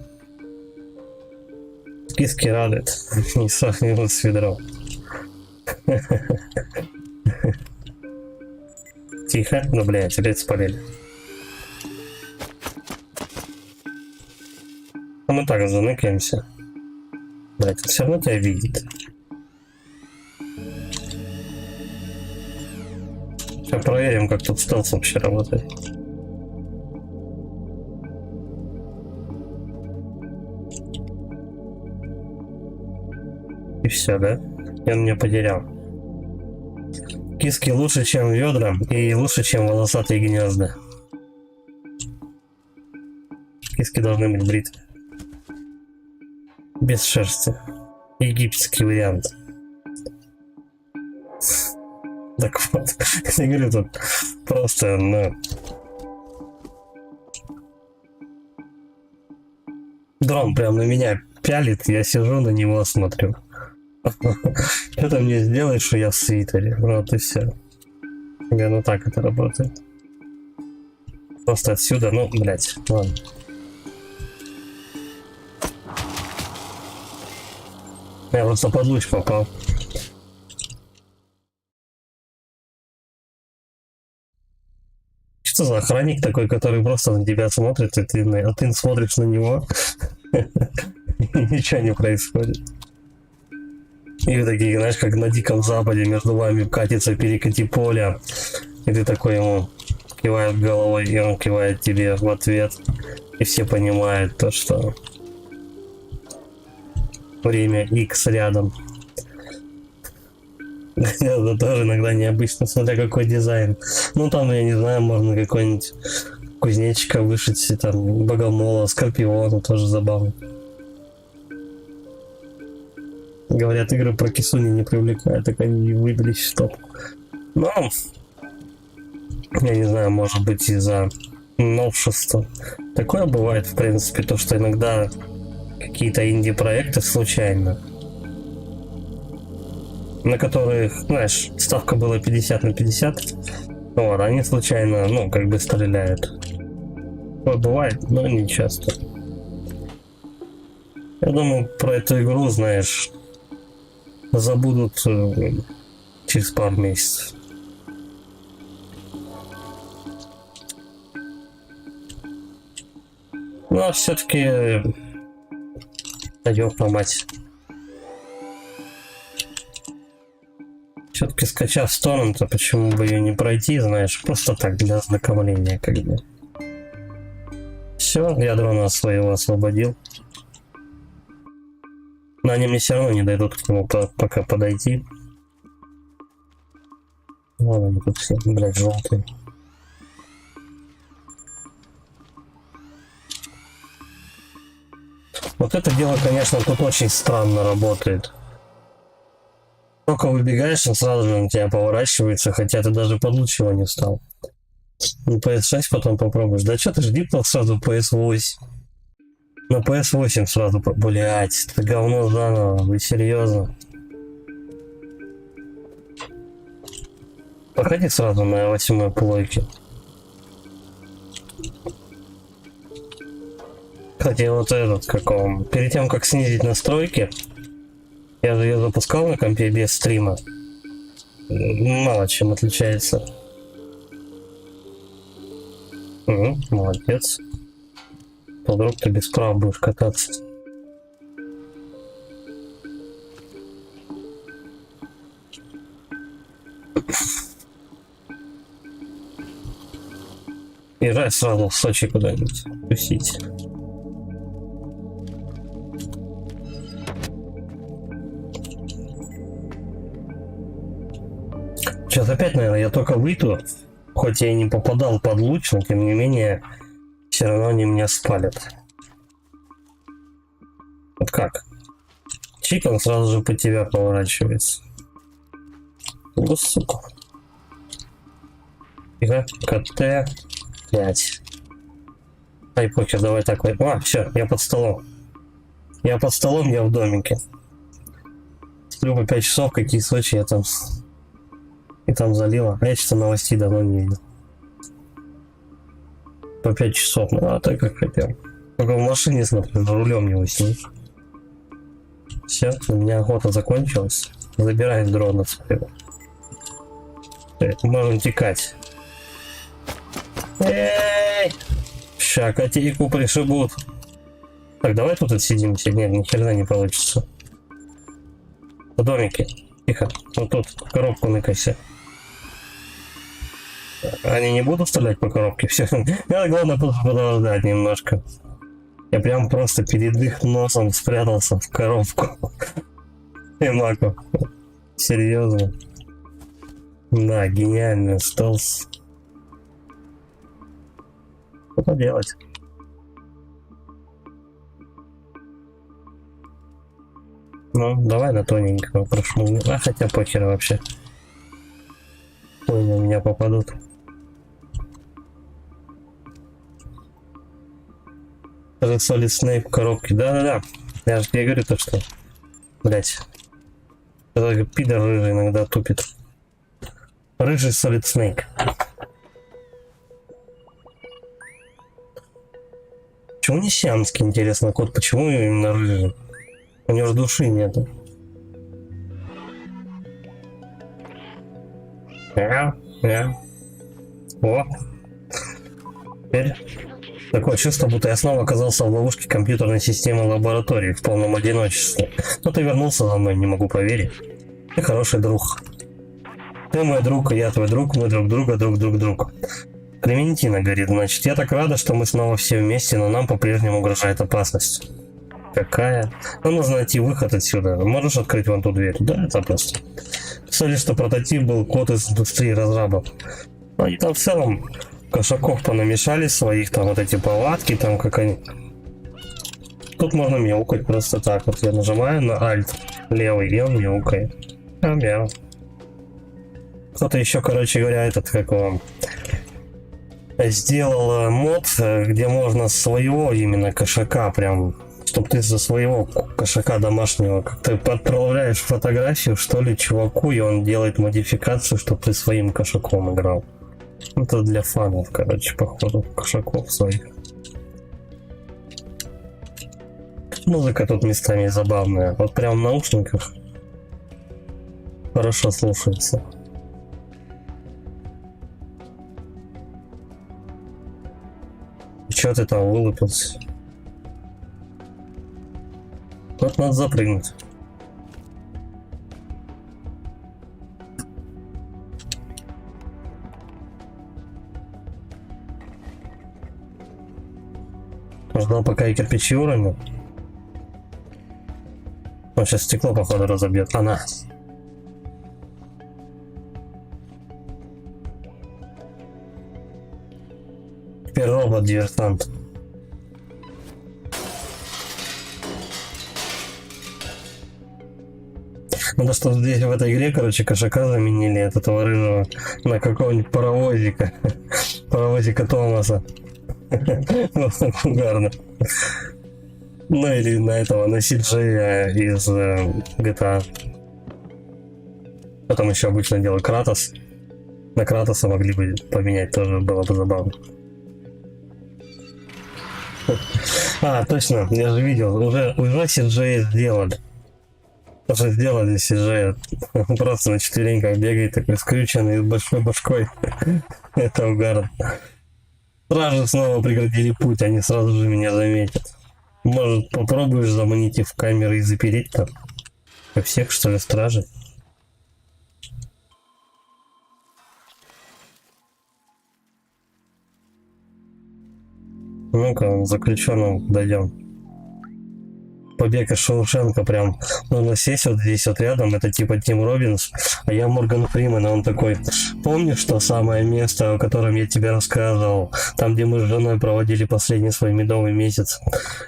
Списки радует. Не сравнивают с ведром. Тихо. Ну, блядь, опять спалили. А мы так заныкаемся. Блядь, все равно тебя видит. Сейчас проверим, как тут стелс вообще работает. И все, да? И он меня потерял. Киски лучше, чем ведра, и лучше, чем волосатые гнезда. Киски должны быть бриты. Без шерсти. Египетский вариант. Так вот, я говорю, тут просто, ну... Дрон прям на меня пялит, я сижу на него смотрю. Что ты мне сделаешь, что я в свитере? Вот и все. Ну так это работает. Просто отсюда, ну, блять, ладно. Я просто под луч попал. Что за охранник такой, который просто на тебя смотрит, и ты смотришь на него, и ничего не происходит. И вы такие, знаешь, как на Диком Западе между вами катится перекати поля, и ты такой ему киваешь головой, и он кивает тебе в ответ, и все понимают то, что время X рядом. Это тоже иногда необычно, смотря какой дизайн. Ну там, я не знаю, можно какой-нибудь кузнечика вышить, там, богомола, скорпиона, тоже забавно. Говорят, игры про кисуни не привлекают, так они выбили в топку. Но, я не знаю, может быть из-за новшества. Такое бывает, в принципе, то, что иногда какие-то инди-проекты случайно, на которых, знаешь, ставка была 50 на 50, вот, они случайно, ну, как бы стреляют. Такое бывает, но не часто. Я думаю, про эту игру, знаешь, забудут через пару месяцев. Но все-таки ёпта мать. Все-таки скачав с торрента, почему бы ее не пройти, знаешь, просто так для ознакомления, как бы. Все, я дрона своего освободил. Но они мне все равно не дойдут к нему пока подойти. Вон они тут все, блядь, желтые. Вот это дело, конечно, тут очень странно работает. Только выбегаешь, он сразу же на тебя поворачивается, хотя ты даже под луч его не встал. Ну, PS6 потом попробуешь. Да что ты ж дипнул сразу PS8. На PS8 сразу, блять, это говно заново, вы серьезно? Походи сразу на 8-й плойке. Кстати, вот этот, как он, перед тем, как снизить настройки, я же ее запускал на компе без стрима. Мало чем отличается. Молодец. Вдруг ты без прав будешь кататься. Езжай сразу в Сочи куда-нибудь тусить. Сейчас опять, наверное, я только выйду. Хоть я и не попадал под луч, но тем не менее, все равно они меня спалят. Вот как? Чик, он сразу же по тебя поворачивается. Ну, сука. Тихо, КТ 5. Ай, покер, давай так. А, все, я под столом. Я под столом, я в домике. Сплю по 5 часов, какие Сочи я там... И там залило. А я что-то новостей давно не видел. По 5 часов, ну а так как хотел. Только в машине смотрю, за рулем не уснешь. Все, у меня охота закончилась. Забираем дрон от своего. Можем текать. Эй! Ща котейку пришибут. Так, давай тут отсидим. Нет, ни хрена не получится. В домике. Тихо. Вот тут, коробку ныкайся. Они не будут стрелять по коробке? Все. Надо, главное, подождать немножко. Я прям просто перед их носом спрятался в коробку. И маку. Серьезно. Да, гениальный стелс. Что делать? Ну, давай на тоненького прошму. А хотя похер вообще. Ой, на меня попадут. Solid Snake в коробке. Да-да-да. Я же тебе говорю то, что... Блять. Это пидор рыжий иногда тупит. Рыжий Solid Snake. Почему не сиамский, интересно, кот? Почему именно рыжий? У него же души нету. О. Теперь такое чувство, будто я снова оказался в ловушке компьютерной системы лаборатории в полном одиночестве. Но ты вернулся за мной, не могу поверить. Ты хороший друг. Ты мой друг, и я твой друг, мы друг друга, друг. Клементина говорит, значит, я так рада, что мы снова все вместе, но нам по-прежнему угрожает опасность. Какая? Нам нужно найти выход отсюда. Можешь открыть вон ту дверь? Да, это просто. Писали, что прототип был код из индустрии разрабов. Они там в целом кошаков понамешали своих, там вот эти палатки, там как они. Тут можно мяукать просто так. Вот я нажимаю на Alt левый, и он мяукает. Мяу. Кто-то еще, короче говоря, этот как он сделал мод, где можно своего именно кошака прям, чтобы ты за своего кошака домашнего, как ты отправляешь фотографию, что ли, чуваку, и он делает модификацию, чтобы ты своим кошаком играл. Это для фанов, короче, походу, кошаков своих. Музыка тут местами забавная. Вот прям в наушниках хорошо слушается. Чё ты там вылупился? Вот надо запрыгнуть. Ждал, пока и кирпичи уронил. Он сейчас стекло, походу, разобьет. Она. Теперь робот-диверсант. Надо, что здесь в этой игре, короче, кошака заменили от этого рыжего на какого-нибудь паровозика. Паровозика Томаса. Угарно. Ну или на этого, на CJ из GTA. Потом еще обычно делают Кратос. На Кратоса могли бы поменять, тоже было бы забавно. А, точно, я же видел, уже CJ сделали. Уже сделали CJ. Просто на четвереньках бегает такой скрюченный с большой башкой. Это угарно. Сразу снова преградили путь, они сразу же меня заметят. Может, попробуешь заманить их в камеры и запереть там? Как всех, что ли, стражей? Ну-ка, заключенным дойдем. Побег из Шоушенка прям. Нужно сесть вот здесь вот рядом. Это типа Тим Робинс, а я Морган Фриман. Он такой: помнишь то самое место, о котором я тебе рассказывал? Там, где мы с женой проводили последний свой медовый месяц.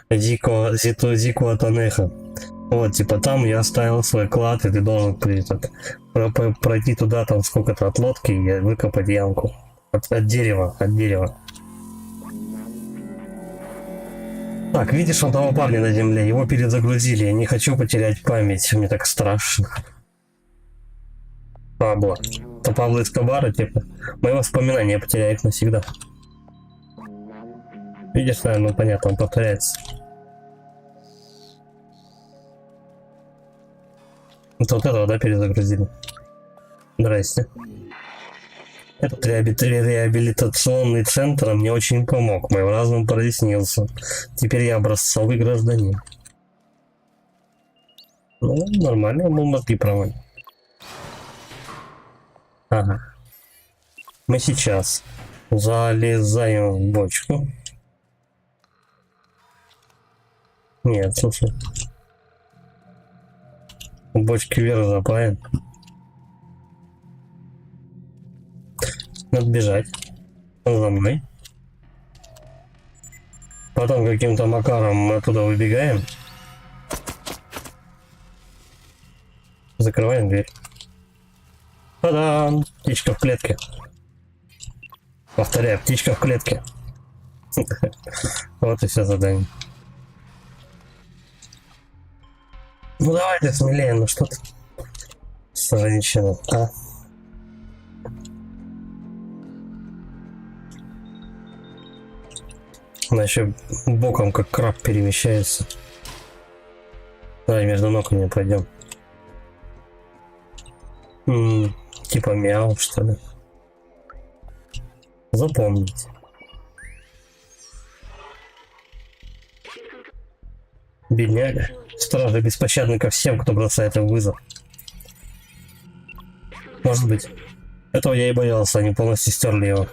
Зику Атанеха. Вот, типа там я оставил свой клад, и ты должен пройти туда, там сколько-то от лодки, и выкопать ямку. От дерева, от дерева. Так, видишь вон того парня на земле, его перезагрузили, я не хочу потерять память, мне так страшно. Пабло. Это Пабло Эскобара, типа. Мои воспоминания потеряют навсегда. Видишь, наверное, ну понятно, он повторяется. Это вот этого, да, перезагрузили? Здрасте. Этот реабилитационный центр мне очень помог. Мой разум прояснился. Теперь я образцовый гражданин. Ну, нормально, мы мозги промыли. Ага. Мы сейчас залезаем в бочку. Нет, слушай. В бочке вверх запаем. Надо бежать. Он за мной. Потом каким-то макаром мы оттуда выбегаем. Закрываем дверь. Та-дам! Птичка в клетке. Повторяю, птичка в клетке. Вот и все задание. Ну давай ты смелее, ну что ты? Женщина, а? Она еще боком как краб перемещается. Давай между ног не пойдем. Типа мяу, что ли? Запомнить. Бедняга. Стражи беспощадны ко всем, кто бросает им вызов. Может быть. Этого я и боялся, они полностью стерли его.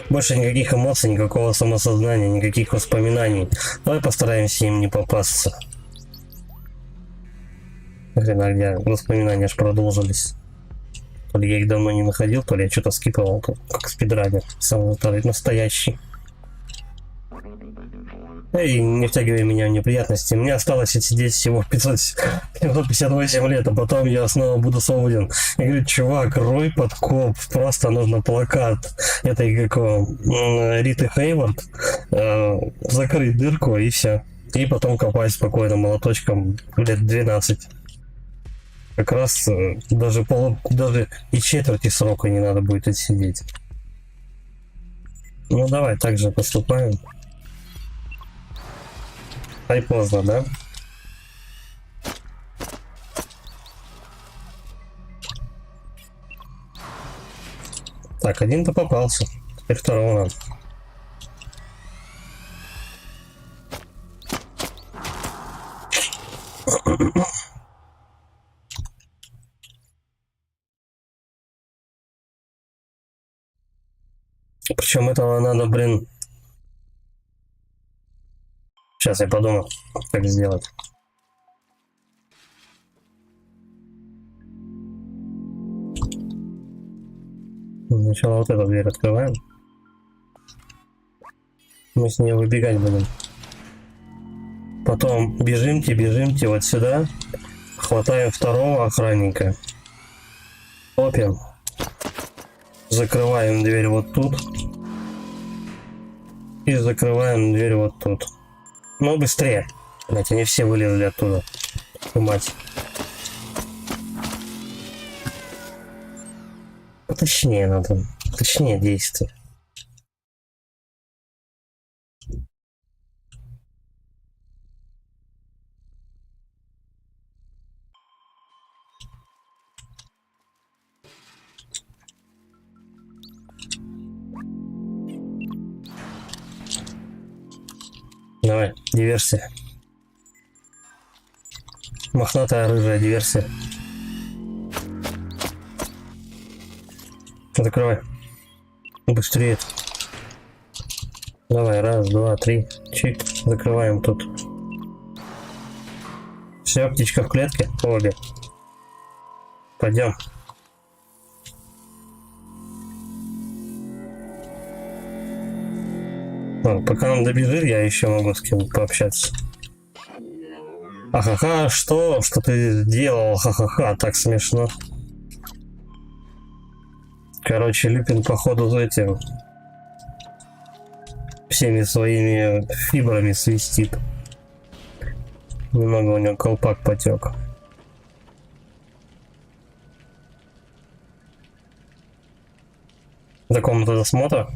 Больше никаких эмоций, никакого самосознания, никаких воспоминаний. Давай постараемся им не попасться. Хрена, где воспоминания аж продолжились. То ли я их давно не находил, то ли я что-то скипывал, как спидранер. Самый настоящий. И не втягивай меня в неприятности. Мне осталось сидеть всего 558 лет, а потом я снова буду свободен. Я говорю, чувак, рой подкоп, просто нужно плакат этой какого Риты Хейвард, закрыть дырку и все. И потом копать спокойно молоточком лет 12. Как раз даже и четверти срока не надо будет отсидеть. Ну давай, так же поступаем. Ай, поздно, да? Так, один-то попался. Теперь второго надо. Причем этого надо, блин. Сейчас я подумаю, как сделать. Сначала вот эту дверь открываем. Мы с нее выбегать будем. Потом бежимте вот сюда. Хватаем второго охранника. Топим. Закрываем дверь вот тут. И закрываем дверь вот тут. Ну, быстрее. Блять, они все вылезли оттуда. Мать. Точнее надо. Точнее действие. Давай, диверсия. Мохнатая рыжая диверсия. Закрывай. Быстрее. Давай, раз, два, три. Чик. Закрываем тут. Все, птичка в клетке. Обе. Пойдем. Пока он добежит, я еще могу с кем пообщаться. Ахаха, что ты делал? Ха-ха-ха, так смешно. Короче, Люпин походу за этим всеми своими фибрами свистит. Немного у него колпак потек. За комнату досмотра?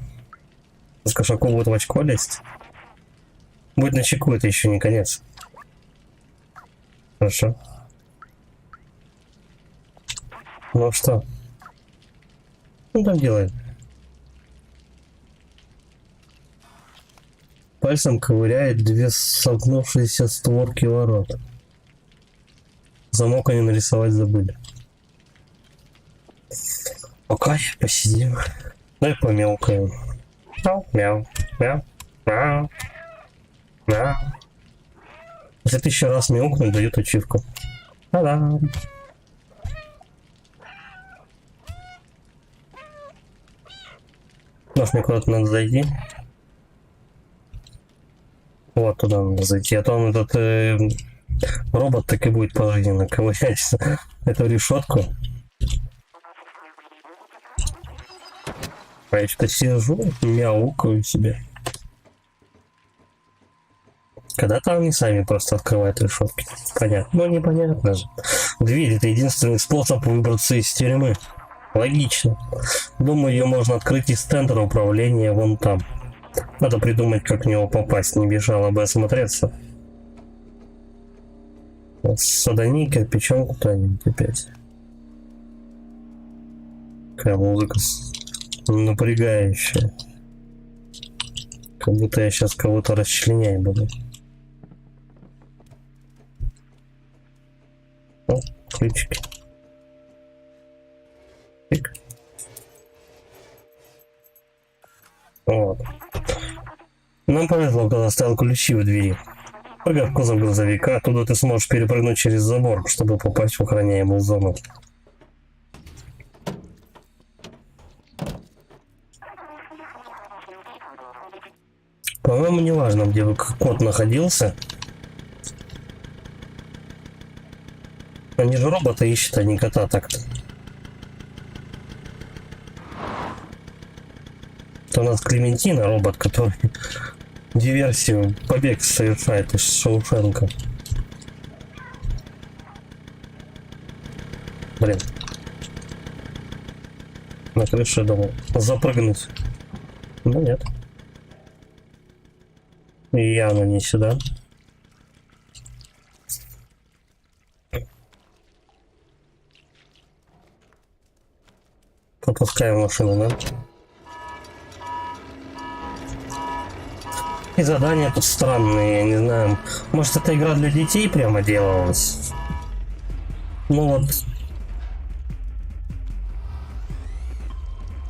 С кошаку будет в очко лезть? Будет на чеку, это еще не конец. Хорошо. Ну что? Ну там делает. Пальцем ковыряет две сомкнувшиеся створки ворот. Замок они нарисовать забыли. Пока посидим. Дай помелкаем. Мяу, мяу, мяу, мяу, мяу. Если 1000 раз мяукнуть, дают ачивку. Та-дам! Может, мне куда-то надо зайти? Вот туда надо зайти, а то он этот робот так и будет пожизненно ковырять эту решетку. А я что-то сижу, мяукаю себе. Когда-то они сами просто открывают решетки. Понятно. Ну, непонятно же. Дверь — это единственный способ выбраться из тюрьмы. Логично. Думаю, ее можно открыть из центра управления вон там. Надо придумать, как в него попасть. Не бежало бы осмотреться. Садани кирпичом куда-нибудь опять. Какая музыка напрягающая. Как будто я сейчас кого-то расчленять буду. О, ключики. Пик. Вот. Нам повезло, когда оставил ключи в двери. Прыгай в кузов грузовика, оттуда ты сможешь перепрыгнуть через забор, чтобы попасть в охраняемую зону. По-моему, не важно, где бы кот находился. Они же робота ищут, а не кота так-то. Это у нас Клементина, робот, который диверсию, побег совершает из Шоушенка. Блин. На крыше дома. Запрыгнуть. Ну нет. Явно не сюда. Пропускаем машину, да? И задания тут странные, я не знаю. Может, это игра для детей прямо делалась? Ну вот.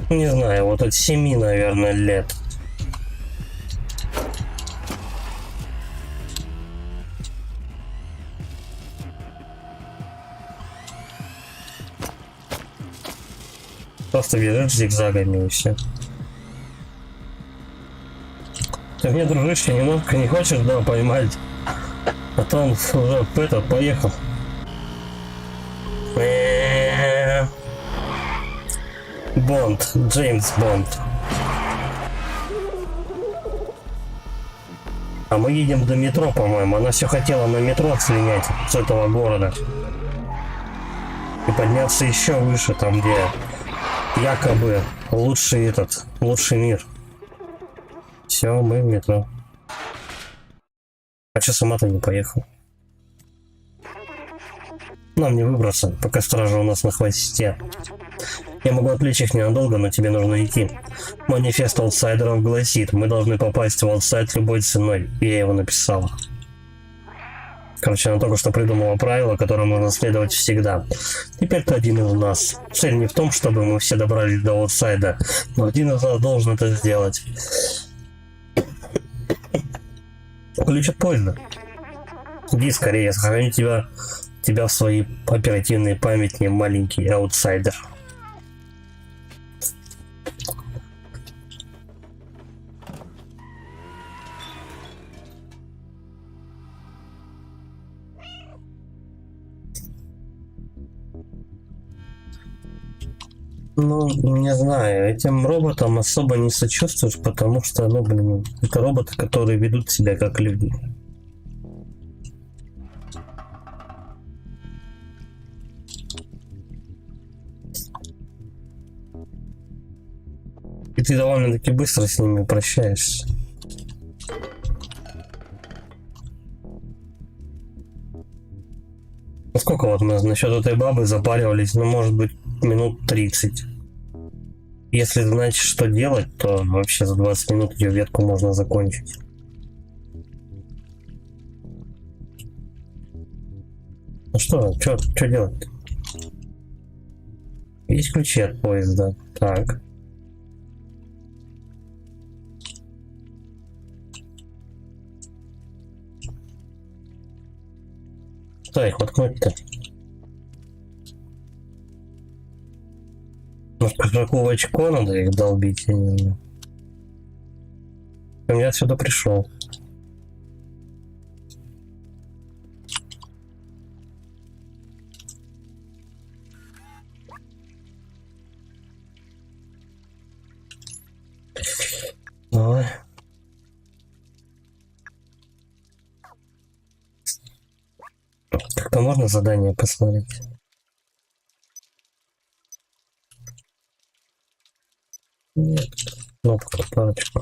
Не знаю, вот от 7, наверное, лет. Просто бежишь зигзагами и все. Ты мне, дружище, немножко не хочешь, да, поймать? А то он уже этот поехал. Бонд, Джеймс Бонд. А мы едем до метро, по-моему. Она все хотела на метро слинять с этого города. И подняться еще выше, там где якобы лучший мир. Все, мы в метро. А че сама-то не поехал? Нам не выбраться, пока стража у нас на хвосте. Я могу отвлечь их ненадолго, но тебе нужно идти. Манифест аутсайдеров гласит, мы должны попасть в аутсайд любой ценой. И я его написала. Короче, она только что придумала правило, которое нужно следовать всегда. Теперь ты один из нас. Цель не в том, чтобы мы все добрались до аутсайда, но один из нас должен это сделать. Ключ от поезда. Иди скорее, я сохраню тебя в своей оперативной памяти, маленький аутсайдер. Ну, не знаю, этим роботам особо не сочувствуешь, потому что, ну, блин, это роботы, которые ведут себя как люди. И ты довольно-таки быстро с ними прощаешься. Ну, сколько вот мы насчет этой бабы запаривались? Ну, может быть, минут 30. Если знать, что делать, то вообще за 20 минут ее ветку можно закончить. Ну что делать? Есть ключи от поезда. Так. Куда их воткнуть-то? Может, как в очко надо их долбить? Я не знаю. Я отсюда пришел. Давай. Как-то можно задание посмотреть? Нет. Кнопка, парочку.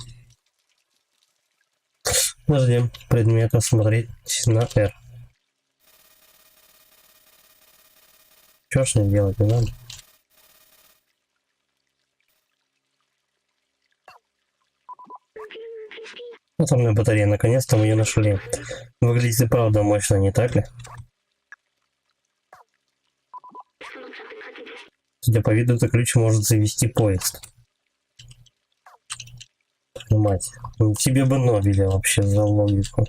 Подожди. Предметы смотреть на R. Что ж не делать, не надо? Вот у меня батарея, наконец-то мы ее нашли. Выглядит и правда мощно, не так ли? Судя по виду, этот ключ может завести поезд. Мать, ну тебе бы Нобеля вообще за логику.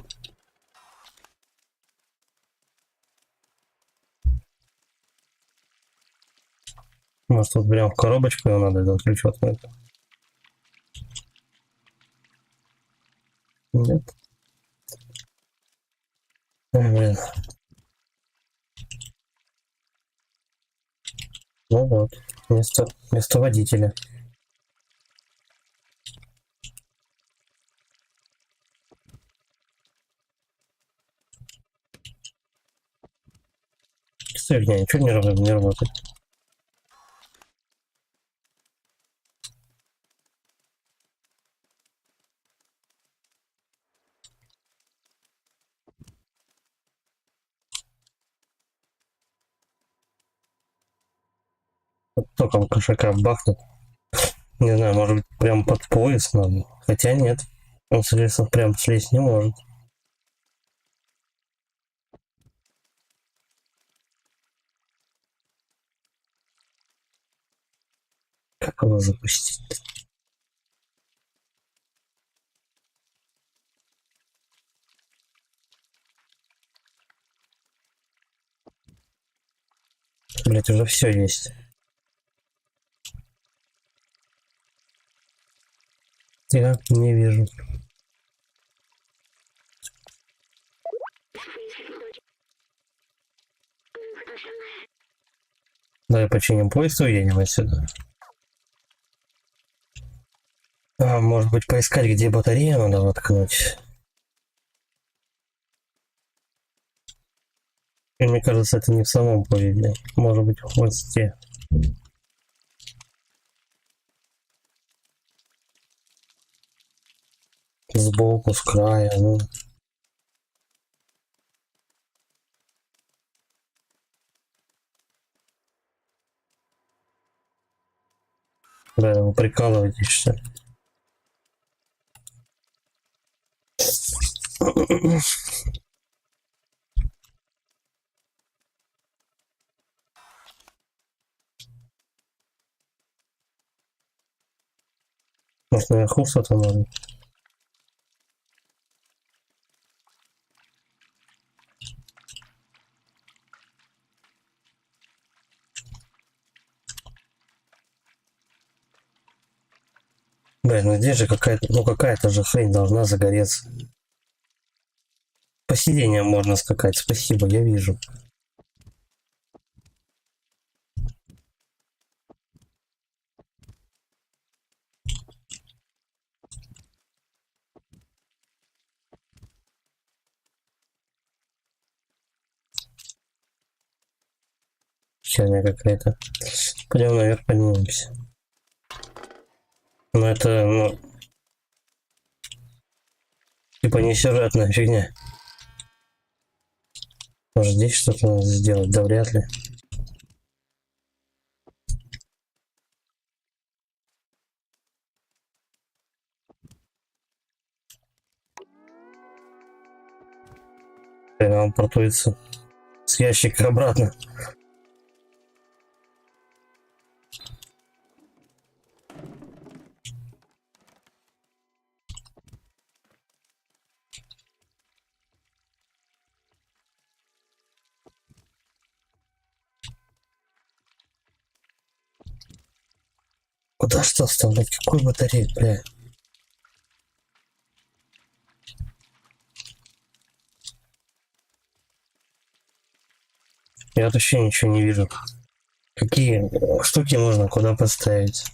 Может, вот прям в коробочку его надо этот ключ воткнуть? Нет? Блин. Ну вот, место водителя. Фигня, ничего не работает. Вот только кошака бахнет. Не знаю, может быть, прям под пояс надо. Хотя нет. Он прям слезть не может. Как его запустить? Блять, уже все есть. Я не вижу. Давай починим поезд и уедем отсюда. А, может быть, поискать, где батарея надо воткнуть. И мне кажется, это не в самом поезде. Может быть, в хвосте. Сбоку, с края, ну. Да, вы прикалываетесь, что ли? Может, наверху что-то надо? Блин, ну здесь же какая-то, ну какая-то же хрень должна загореться. По сиденьям можно скакать, спасибо, я вижу. херня какая-то. Пойдем наверх, поднимемся. Но это, ну, типа не сюжетная фигня. Может, здесь что-то надо сделать? Да вряд ли. Он портуется с ящика обратно. Куда что вставлять? Какую батарею, бля? Я вообще ничего не вижу. Какие штуки можно куда поставить?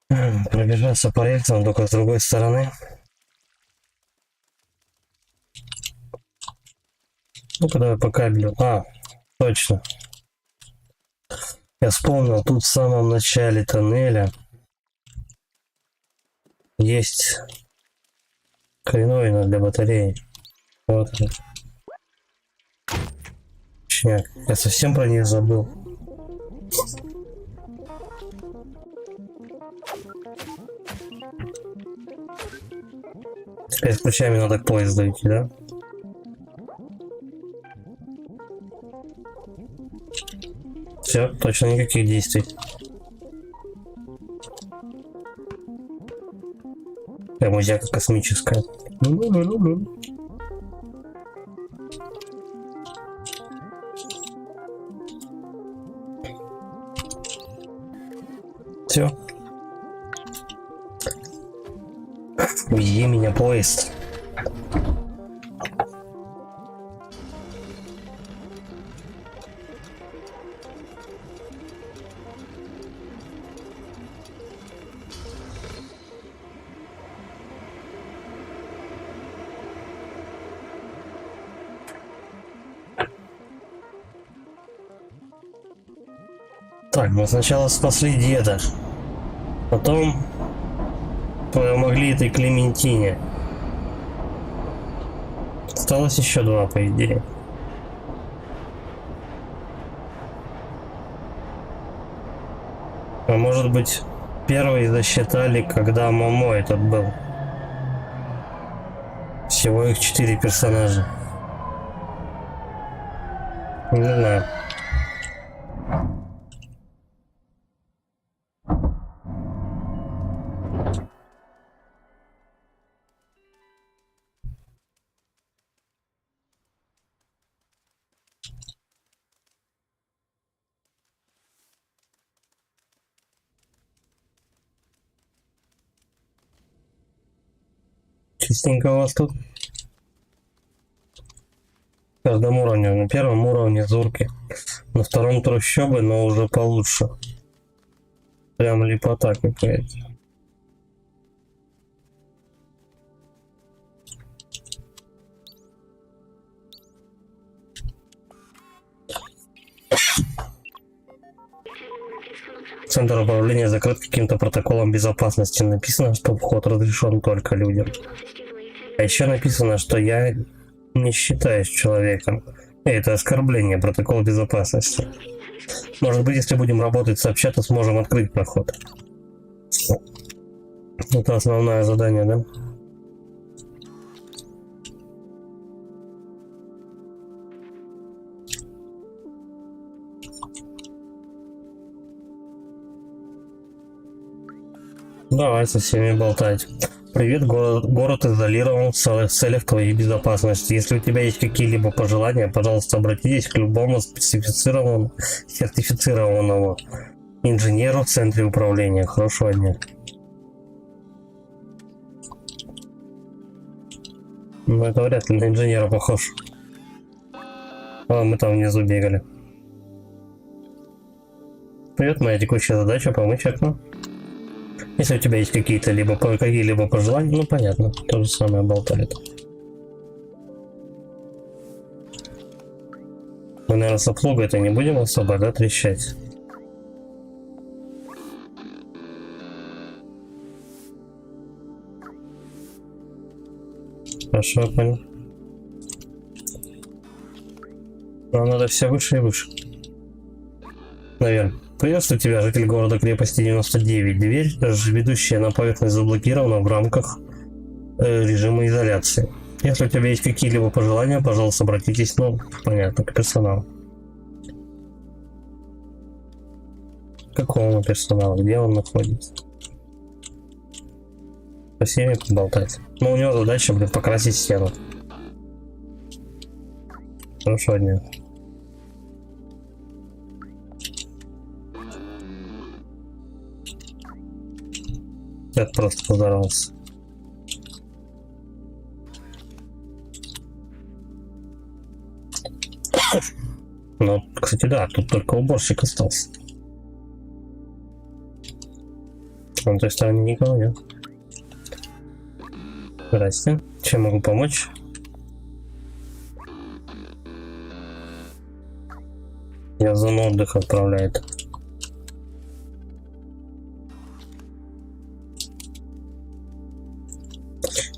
Пробежаться по рельсам только с другой стороны. Ну-ка давай по кабелю. А, точно. Я вспомнил, тут в самом начале тоннеля есть хреновина для батареи. Вот это. Точняк. Я совсем про нее забыл. Теперь с ключами надо к поезду идти, да? Все, точно никаких действий. Музяка космическая. Все. Вези меня, поезд. Так, мы сначала спасли деда, потом помогли этой Клементине. Осталось еще два, по идее. А может быть, первый засчитали, когда Момо этот был. Всего их 4 персонажа. Не знаю. Чистенько у вас тут. В каждом уровне. На первом уровне зурки. На втором трущобы, но уже получше. Прям лепота какая-то. Центр управления закрыт каким-то протоколом безопасности. Написано, что вход разрешен только людям. А еще написано, что я не считаюсь человеком. Это оскорбление протокола безопасности. Может быть, если будем работать сообща, то сможем открыть проход. Это основное задание, да? Давай со всеми болтать. Привет, город изолирован в целях твоей безопасности. Если у тебя есть какие-либо пожелания, пожалуйста, обратитесь к любому сертифицированному инженеру в центре управления. Хорошего дня. Ну, это вряд ли на инженера похож. А, мы там внизу бегали. Привет, моя текущая задача — помочь окну. Если у тебя есть какие-либо пожелания, ну понятно, то же самое болтает. Мы, наверное, с обслугой это не будем особо, да, трещать? Хорошо, я понял. Нам надо все выше и выше. Наверное. Приветствую тебя, житель города-крепости 99. Дверь, ведущая на поверхность, заблокирована в рамках режима изоляции. Если у тебя есть какие-либо пожелания, пожалуйста, обратитесь, ну, понятно, к персоналу. К какому персоналу? Где он находится? Со всеми поболтать. Ну, у него задача, блин, покрасить стену. Хорошего дня. Я просто поздоровался. Ну, кстати, да, тут только уборщик остался. На той стороне никого нет. Здрасте. Чем могу помочь? Я в зону отдыха отправляет.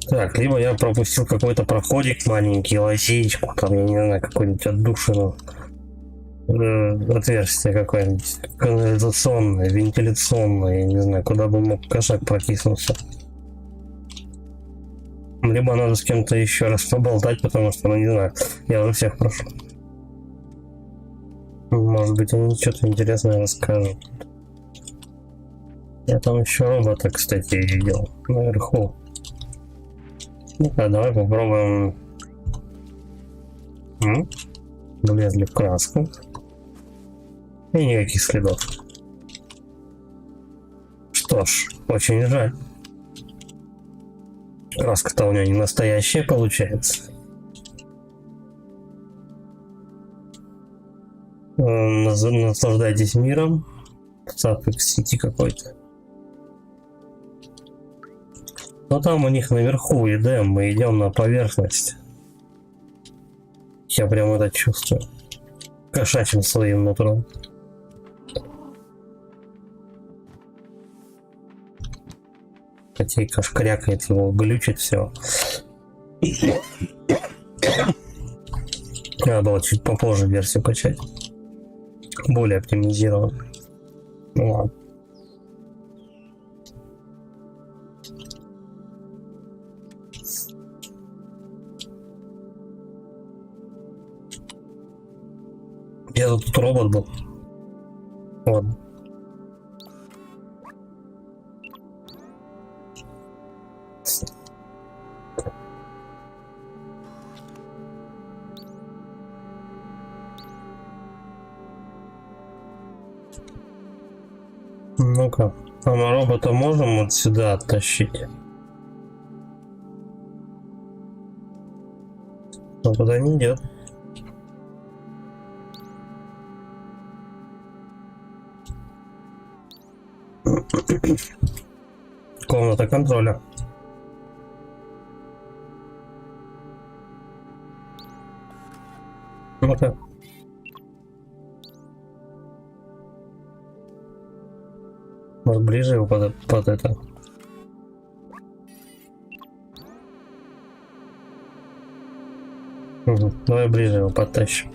Так, либо я пропустил какой-то проходик маленький, лазейку, там, я не знаю, какой-нибудь отдушину, отверстие какое-нибудь, канализационное, вентиляционное, я не знаю, куда бы мог кошак протиснуться. Либо надо с кем-то еще раз поболтать, потому что, ну не знаю, я уже всех прошу. Может быть, они что-то интересное расскажут. Я там еще робота, кстати, видел наверху. Ну-ка, давай попробуем. Влезли в краску. И никаких следов. Что ж, очень жаль. Краска-то у нее не настоящая получается. Наслаждайтесь миром. Цапик в сети какой-то. Но там у них наверху идем, мы идем на поверхность. Я прям это чувствую. Кошачьим своим нутром. Хотя и крякает его, глючит все. Надо было чуть попозже версию качать. Более оптимизирован. Ну ладно. Где-то тут робот был. Вот. Ну-ка, а мы робота можем вот сюда оттащить? Но туда не идет. Комната контроля. Ну-ка. Может, ближе его под это. Угу. Давай ближе его подтащим.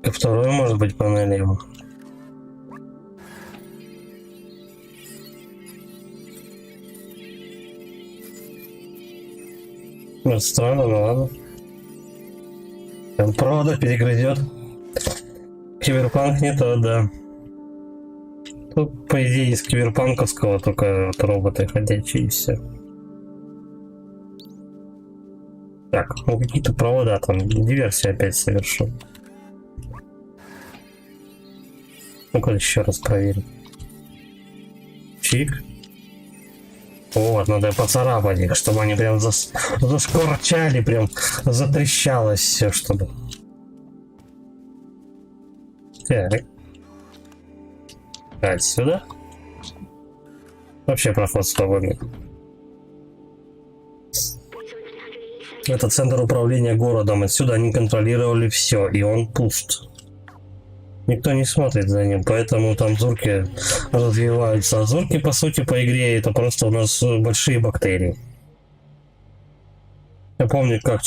И второй, может быть, панели ему. Ну, странно, но ладно. Там провода перегрызет. Киберпанк не то, да. Тут, по идее, из киберпанковского только вот роботы ходячие и все. Так, ну какие-то провода там, диверсию опять совершил. Ну-ка еще раз проверим. Чик. Вот, надо поцарапать их, чтобы они прям зашкварчали, прям затрещалось все, чтобы. Так. Отсюда. Вообще проход свободный. Это центр управления городом. Отсюда они контролировали все, и он пуст. Никто не смотрит за ним, поэтому там зурки развиваются. А зурки, по сути, по игре это просто у нас большие бактерии. Я помню, как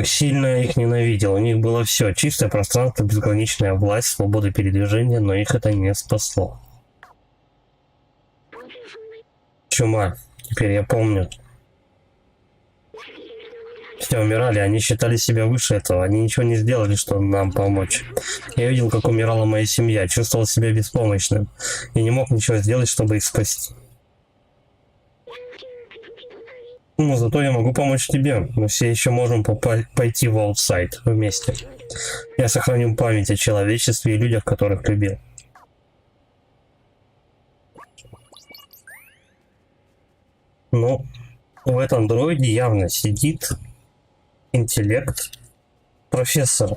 сильно я их ненавидел. У них было все. Чистое пространство, безграничная власть, свобода передвижения, но их это не спасло. Чума. Теперь я помню. Все умирали, они считали себя выше этого. Они ничего не сделали, чтобы нам помочь. Я видел, как умирала моя семья, чувствовал себя беспомощным. И не мог ничего сделать, чтобы их спасти. Ну, зато я могу помочь тебе. Мы все еще можем пойти в аутсайд вместе. Я сохраню память о человечестве и людях, которых любил. Ну, в этом дроиде явно сидит интеллект профессора.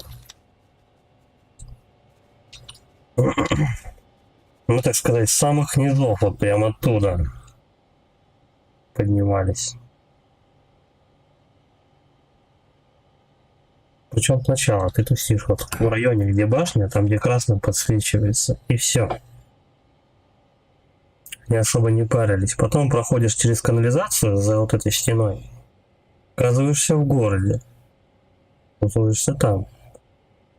Ну, так сказать, с самых низов, вот прямо оттуда поднимались. Причем сначала ты тусишь вот в районе, где башня, там где красным подсвечивается, и все. Не особо не парились. Потом проходишь через канализацию за вот этой стеной. Оказываешься в городе. Оказываешься там.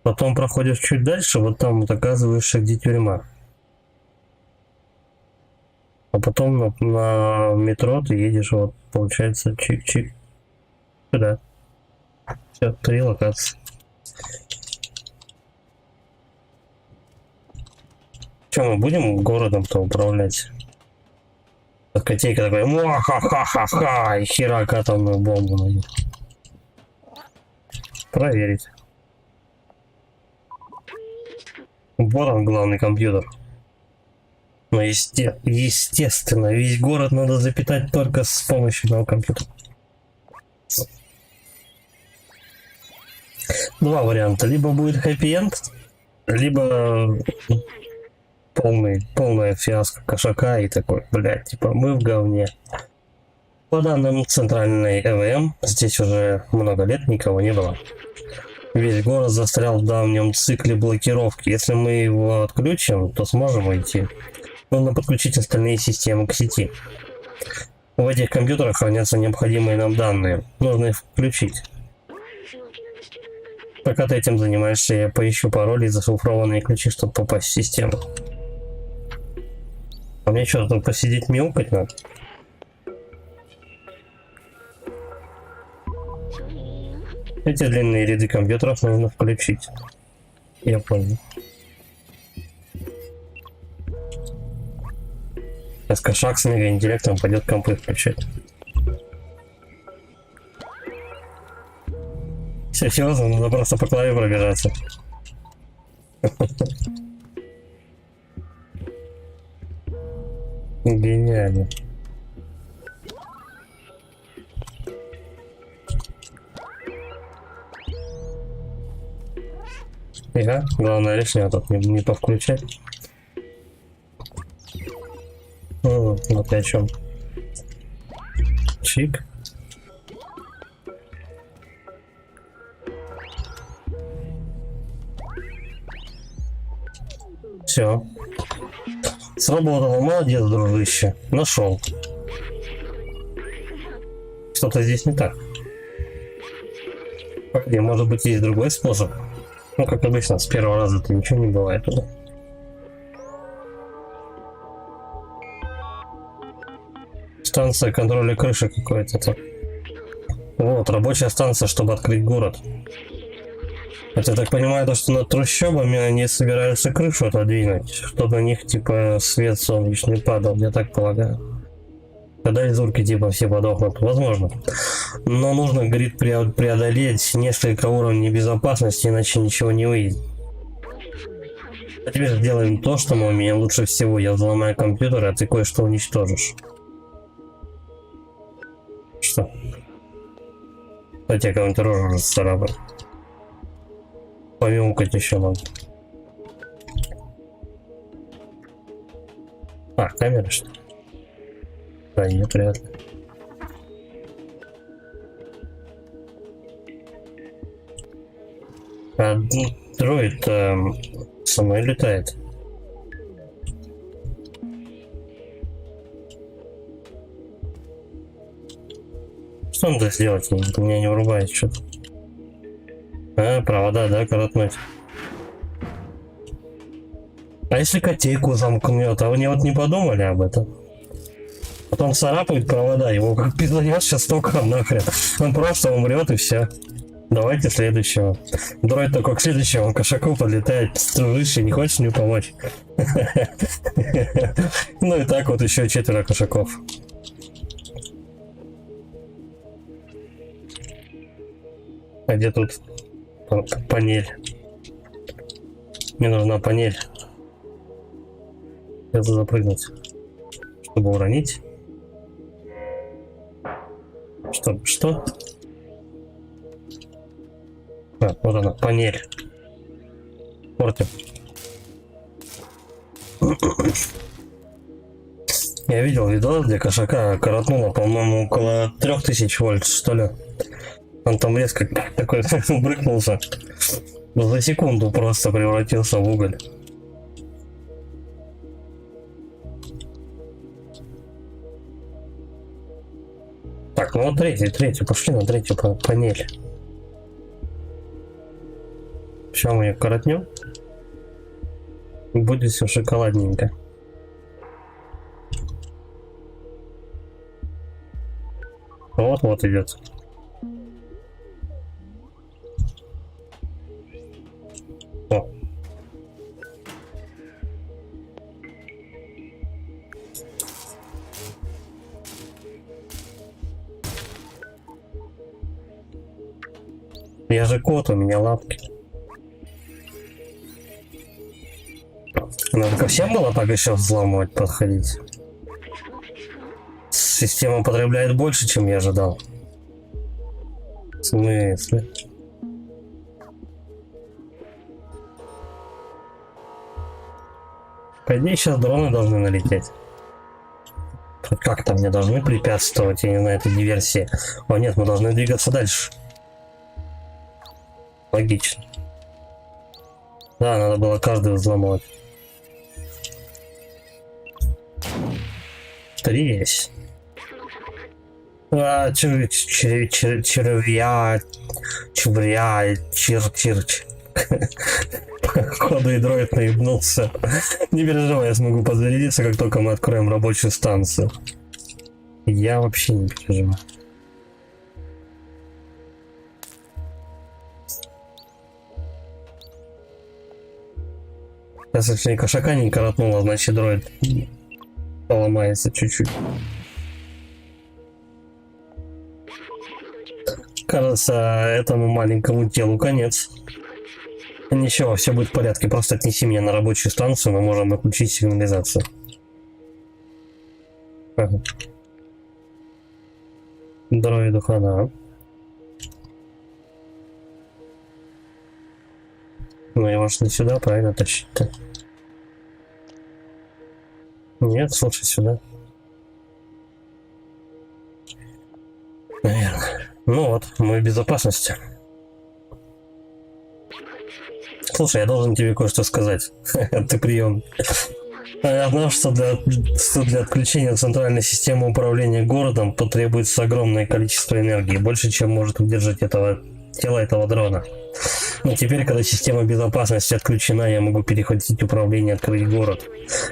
Потом проходишь чуть дальше, вот там вот оказываешься, где тюрьма. А потом на метро ты едешь, вот получается чик-чик. Сюда. Все, 3 локации. Че, мы будем городом-то управлять? Котейка такой, ха-ха-ха-ха, и херак атомную бомбу на них. Проверить. Вот он, главный компьютер. Но естественно, весь город надо запитать только с помощью одного компьютера. Два варианта. Либо будет хэппи-энд, либо полная фиаско кошака и такой, блядь, типа мы в говне. По данным центральной ЭВМ, здесь уже много лет никого не было. Весь город застрял в давнем цикле блокировки. Если мы его отключим, то сможем уйти. Нужно подключить остальные системы к сети. В этих компьютерах хранятся необходимые нам данные. Нужно их включить. Пока ты этим занимаешься, я поищу пароли и зашифрованные ключи, чтобы попасть в систему. А мне что, тут посидеть мяукать надо? Эти длинные ряды компьютеров нужно включить. Я понял. Сейчас кошак с мегаинтеллектом пойдет компы включать. Серьезно, надо просто по клаве пробежаться. Гениально. Ага, главное лишнего тут не повключать. Вот я о чем. Чик. Все. Сработало, молодец, дружище. Нашел. Что-то здесь не так. Погоди, может быть, есть другой способ? Ну, как обычно, с первого раза-то ничего не бывает туда. Станция контроля крыши какой-то. Вот, рабочая станция, чтобы открыть город. Это, я так понимаю, то, что над трущобами они собираются крышу отодвинуть, чтобы на них, типа, свет солнечный падал, я так полагаю. Тогда и зурки, типа, все подохнут. Возможно. Но нужно, говорит, преодолеть несколько уровней безопасности, иначе ничего не выйдет. А теперь сделаем то, что мы умеем лучше всего. Я взломаю компьютер, а ты кое-что уничтожишь. Что? Хотя кого-нибудь рожу расцарапать. Помяукать еще надо. Камера, что ли? Да, нет, вряд ли. А дроид со мной летает. Что надо сделать? У меня не врубает что-то. А, провода, да, коротнуть. А если котейку замкнет? А вы вот не подумали об этом? Потом царапают провода, его как пизданешь сейчас только нахрен. Он просто умрет и все. Давайте следующего. Дроид такой к следующему кошаку подлетает. Дружище, не хочешь мне помочь? Ну и так вот еще 4 кошаков. А где тут панель? Мне нужна панель. Я буду запрыгнуть, чтобы уронить. Что? А, вот она, панель. Портим. Я видел видос, где кошака коротнуло, по-моему, около 3000 вольт, что ли. Он там резко такой брыкнулся. За секунду просто превратился в уголь. Так, ну вот третий, пошли на третью панель. Сейчас мы ее коротнем. Будет все шоколадненько. Вот идет. О. Я же кот, у меня лапки. Надо ко всем было так еще взламывать, подходить. Система потребляет больше, чем я ожидал. В смысле? По идее, сейчас дроны должны налететь. Как-то мне должны препятствовать, я не знаю, этой диверсии. О нет, мы должны двигаться дальше. Логично. Да, надо было каждый взломать. Тресь. А, червя, чирч. Походу и дроид наебнулся. Не переживай, я смогу подзарядиться, как только мы откроем рабочую станцию. Я вообще не переживаю. Сейчас, если кошака не коротнуло, значит дроид поломается чуть-чуть. Кажется, этому маленькому телу конец. Ничего, все будет в порядке. Просто отнеси меня на рабочую станцию, мы можем отключить сигнализацию. Ага. Дроиду хана. Ну, его ж не сюда, правильно тащить-то? Нет, слушай, сюда. Наверное. Ну вот, мы в безопасности. Слушай, я должен тебе кое-что сказать. Ты прием. Я знал, что для отключения центральной системы управления городом потребуется огромное количество энергии, больше, чем может удержать тело этого дрона. Но теперь, когда система безопасности отключена, я могу перехватить управление и открыть город.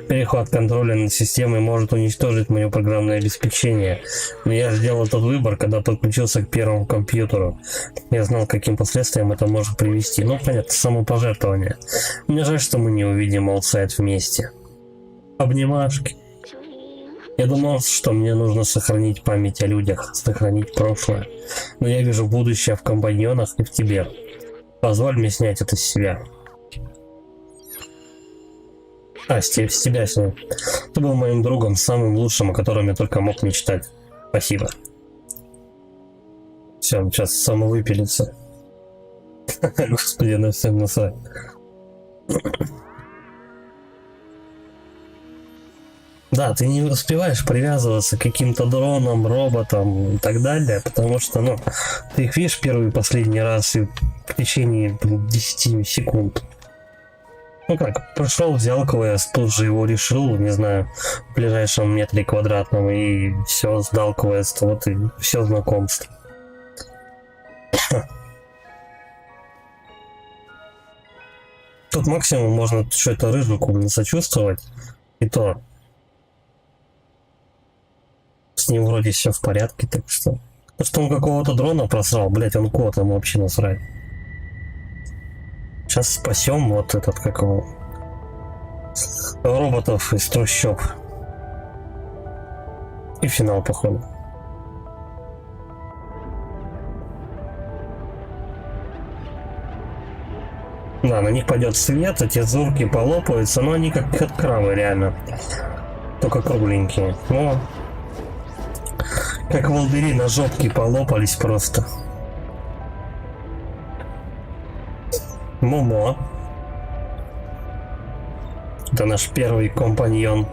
Перехват контроля над системой может уничтожить мое программное обеспечение. Но я сделал этот выбор, когда подключился к первому компьютеру. Я знал, к каким последствиям это может привести. Ну, понятно, самопожертвование. Мне жаль, что мы не увидим аутсайд вместе. Обнимашки. Я думал, что мне нужно сохранить память о людях, сохранить прошлое. Но я вижу будущее в компаньонах и в тебе. Позволь мне снять это с себя. А, с тебя снять. Ты был моим другом, самым лучшим, о котором я только мог мечтать. Спасибо. Все, он сейчас самовыпилится. Господи, на всем насрать. Да, ты не успеваешь привязываться к каким-то дронам, роботам и так далее, потому что, ну, ты их видишь первый и последний раз и в течение 10 секунд. Ну как, пришел, взял квест, тут же его решил, не знаю, в ближайшем метре квадратном, и все, сдал квест, вот и все знакомство. Тут максимум можно что-то рыжику сочувствовать, и то с ним вроде все в порядке, так что... То, что он какого-то дрона просрал, блять, он кот, ему вообще насрать. Сейчас спасем вот этот, как его... роботов из трущоб. И финал, походу. Да, на них пойдет свет, эти зурки полопаются, но они как крабы, реально. Только кругленькие. Но как волдыри на жопке полопались просто. Момо. Это наш первый компаньон.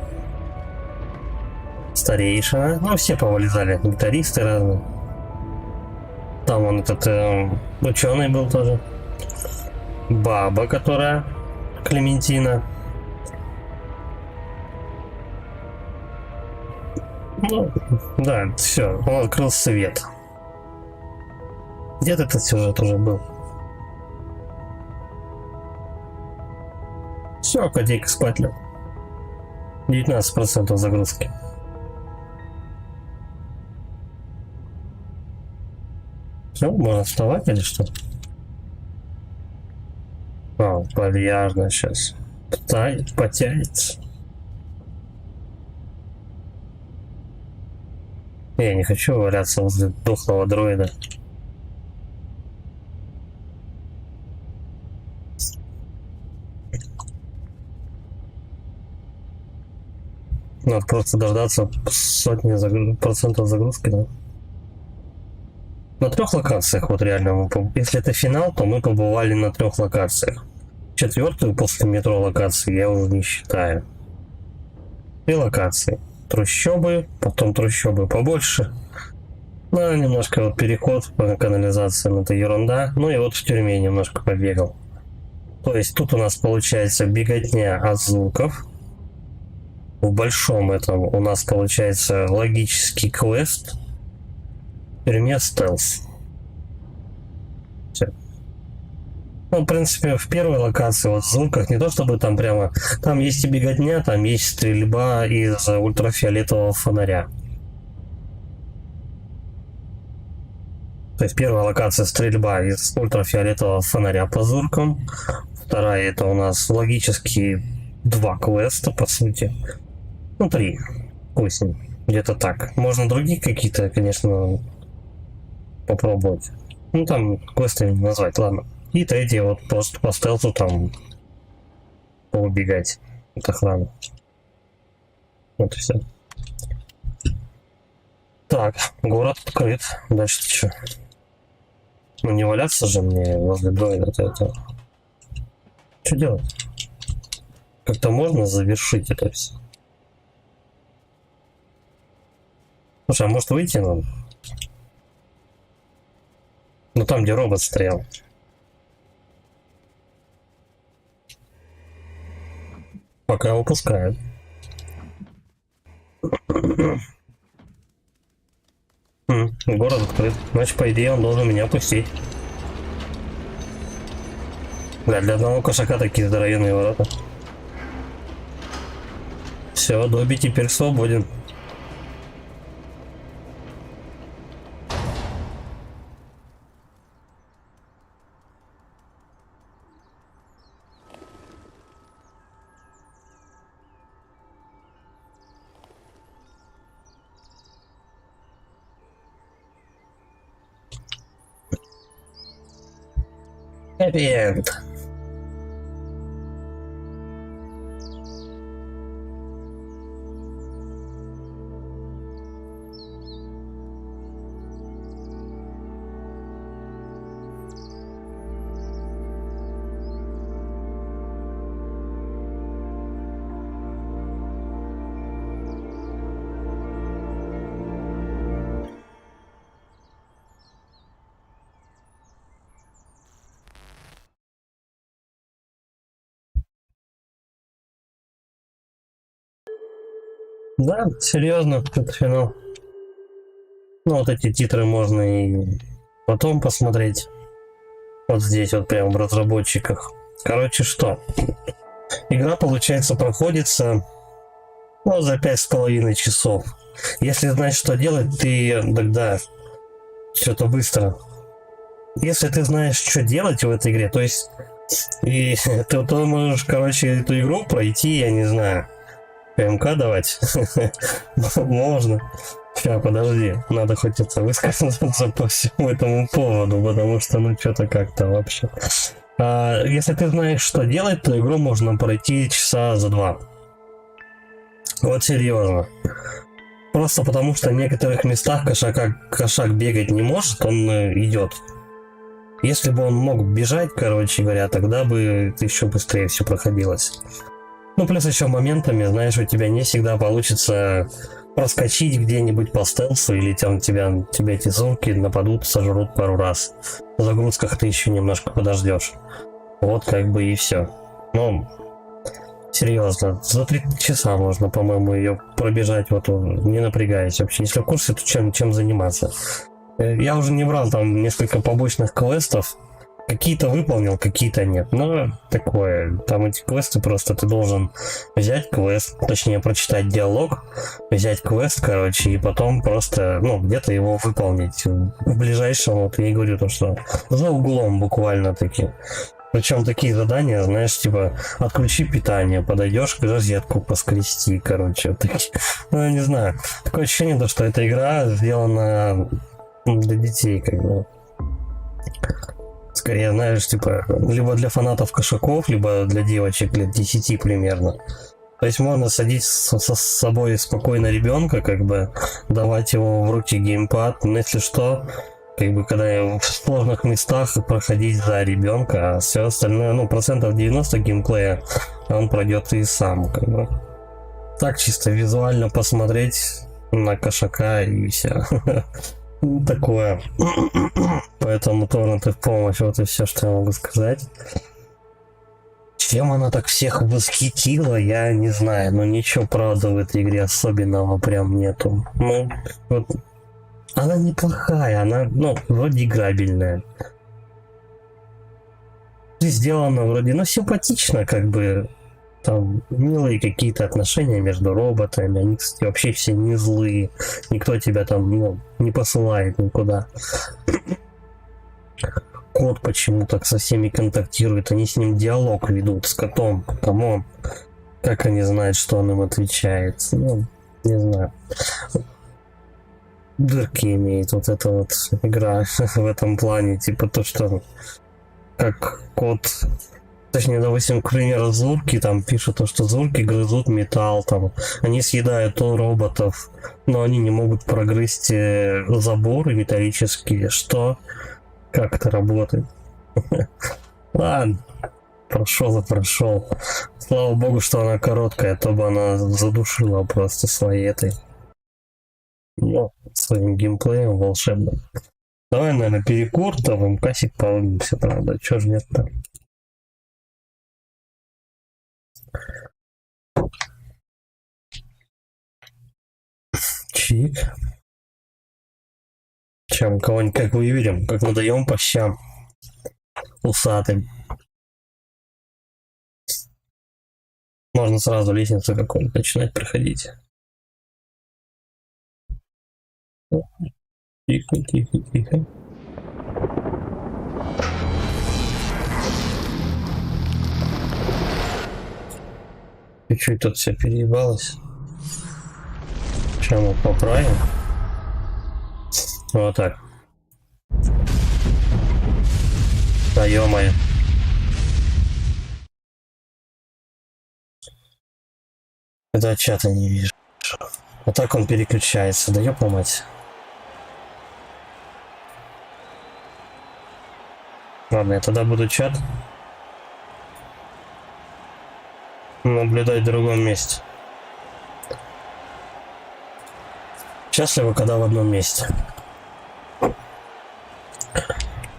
Старейшина. Ну, все повылезали. Гитаристы разные. Там он этот ученый был тоже. Баба, которая Клементина. Ну, да, все, он открыл свет. Где-то этот сюжет уже был. Все, котейка спать лег. 19% загрузки. Все, можно вставать или что? А, вальяжно сейчас. Потянется. Я не хочу валяться возле дохлого дроида. Надо просто дождаться сотни процентов загрузки, да? На 3 локациях, вот реально, если это финал, то мы побывали на 3 локациях. 4-ю после метро локации я уже не считаю. 3 локации. Трущобы, потом трущобы побольше. Ну, немножко вот переход по канализациям, это ерунда. Ну и вот в тюрьме немножко побегал. То есть тут у нас получается беготня от звуков. В большом этом у нас получается логический квест. В тюрьме стелс. Все. Ну, в принципе, в первой локации, вот в звуках, не то чтобы там прямо... Там есть и беготня, там есть стрельба из ультрафиолетового фонаря. То есть первая локация стрельба из ультрафиолетового фонаря по зуркам. Вторая это у нас логически 2 квеста, по сути. Ну, 3. Пусть где-то так. Можно другие какие-то, конечно, попробовать. Ну, там квесты не назвать, ладно. И третье, вот просто по стелсу там поубегать от охраны. Вот и все. Так, город открыт. Дальше что? Ну не валяться же мне возле дроида это. Что делать? Как-то можно завершить это все? Слушай, а может выйти надо? Ну там, где робот стоял. Пока его пускают. Город открыт. Значит, по идее, он должен меня пустить. Да, для одного кошака такие здоровенные ворота. Все, Добби теперь свободен. Happy end. Да, серьезно, это финал. Ну, вот эти титры можно и потом посмотреть. Вот здесь вот прям в разработчиках. Короче, что? Игра, получается, проходится, ну, за 5,5 часов. Если знать, что делать, ты тогда что-то быстро. Если ты знаешь, что делать в этой игре, то есть и ты можешь, короче, эту игру пройти, я не знаю, ПМК давать. Можно. Сейчас, подожди, надо хоть это высказаться по всему этому поводу, потому что, ну, что-то как-то вообще. Если ты знаешь, что делать, то игру можно пройти часа за 2. Вот серьезно. Просто потому, что в некоторых местах кошак бегать не может, он идет. Если бы он мог бежать, короче говоря, тогда бы еще быстрее все проходилось. Ну, плюс еще моментами, знаешь, у тебя не всегда получится проскочить где-нибудь по стелсу, или там тебя эти зурки нападут, сожрут пару раз. В загрузках ты еще немножко подождешь. Вот как бы и все. Ну, серьезно, за 3 часа можно, по-моему, ее пробежать, вот не напрягаясь вообще. Если в курсе, то чем заниматься. Я уже не брал там несколько побочных квестов. Какие-то выполнил, какие-то нет. Но такое. Там эти квесты просто ты должен взять квест, точнее прочитать диалог, взять квест, короче, и потом просто, ну, где-то его выполнить. В ближайшем, вот я и говорю, то, что за углом буквально таки. Причем такие задания, знаешь, типа отключи питание, подойдешь к розетку поскрести, короче. Вот такие. Ну, я не знаю. Такое ощущение, то, что эта игра сделана для детей, как бы. Скорее, знаешь, типа, либо для фанатов кошаков, либо для девочек лет 10 примерно. То есть можно садить с собой спокойно ребенка, как бы давать его в руки геймпад, но если что, как бы когда в сложных местах проходить за ребенка, а все остальное, ну, 90% геймплея он пройдет и сам, как бы. Так чисто визуально посмотреть на кошака и все. Такое. Поэтому торренты в помощь, вот и все, что я могу сказать. Чем она так всех восхитила, я не знаю, но ничего, правда, в этой игре особенного прям нету. Ну, вот, она неплохая, она, ну, вроде играбельная. Сделана вроде, ну, симпатично, как бы. Там милые какие-то отношения между роботами, они, кстати, вообще все не злые, никто тебя там, ну, не посылает никуда. Кот почему-то со всеми контактирует, они с ним диалог ведут, с котом, камон. Как они знают, что он им отвечает? Ну, не знаю. Дырки имеет вот эта вот игра в этом плане, типа то, что как кот... Точнее, допустим, к примеру, зурки там пишут, то, что зурки грызут металл, там, они съедают роботов, но они не могут прогрызть заборы металлические. Что? Как это работает? Ладно, прошел и прошел. Слава богу, что она короткая, а то бы она задушила просто своей этой, ну, своим геймплеем волшебным. Давай, наверное, перекур, там кассик получится, правда, чё ж нет-то. Чик. Чем кого-нибудь как выведем, как надаем по щам усатым. Можно сразу лестницу какую-нибудь начинать проходить. Тихо, тихо, тихо. Чуть-чуть тут все переебалось. Сейчас мы поправим. Вот так. Да ё-моё. Это чата не вижу. А так он переключается, да ёпа мать. Ладно, я тогда буду чат наблюдать в другом месте. Счастливо, когда в одном месте.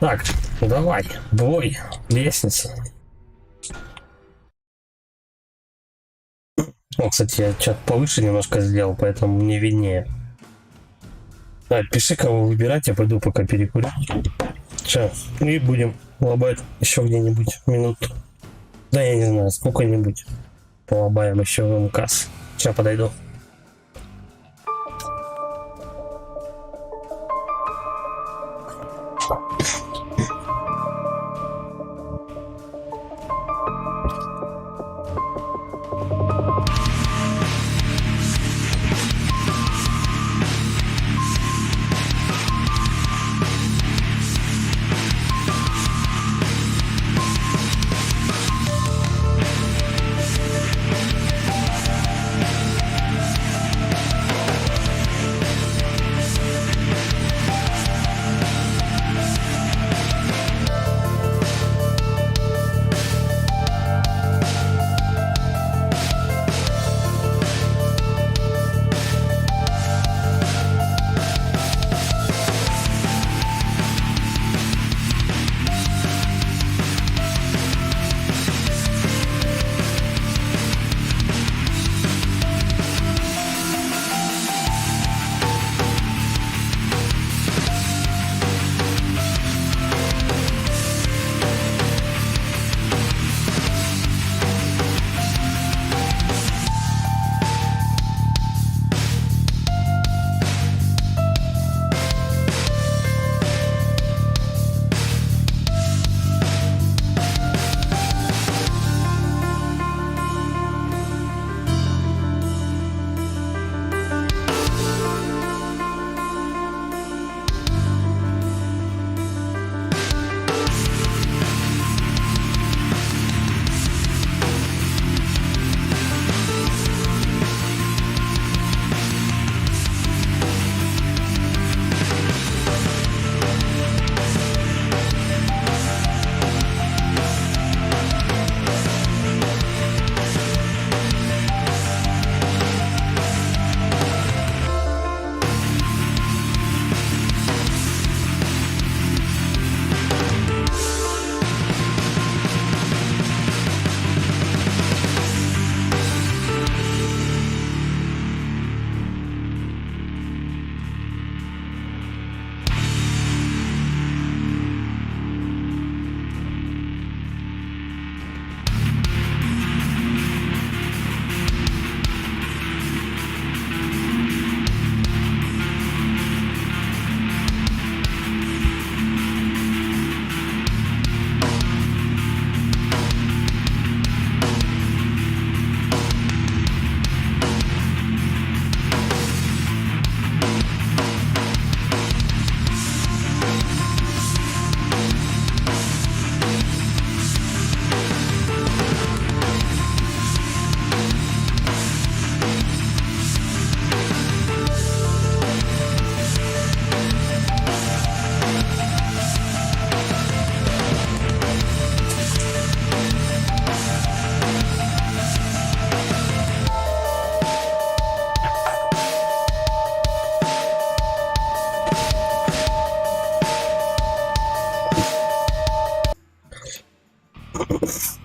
Так, давай, бой, лестница. О, кстати, я чат повыше немножко сделал, поэтому мне виднее. Да, пиши, кого выбирать, я пойду пока перекурю. Сейчас. И будем лобать еще где-нибудь минут. Да я не знаю, сколько-нибудь. Полобаем еще в МКС. Сейчас подойду.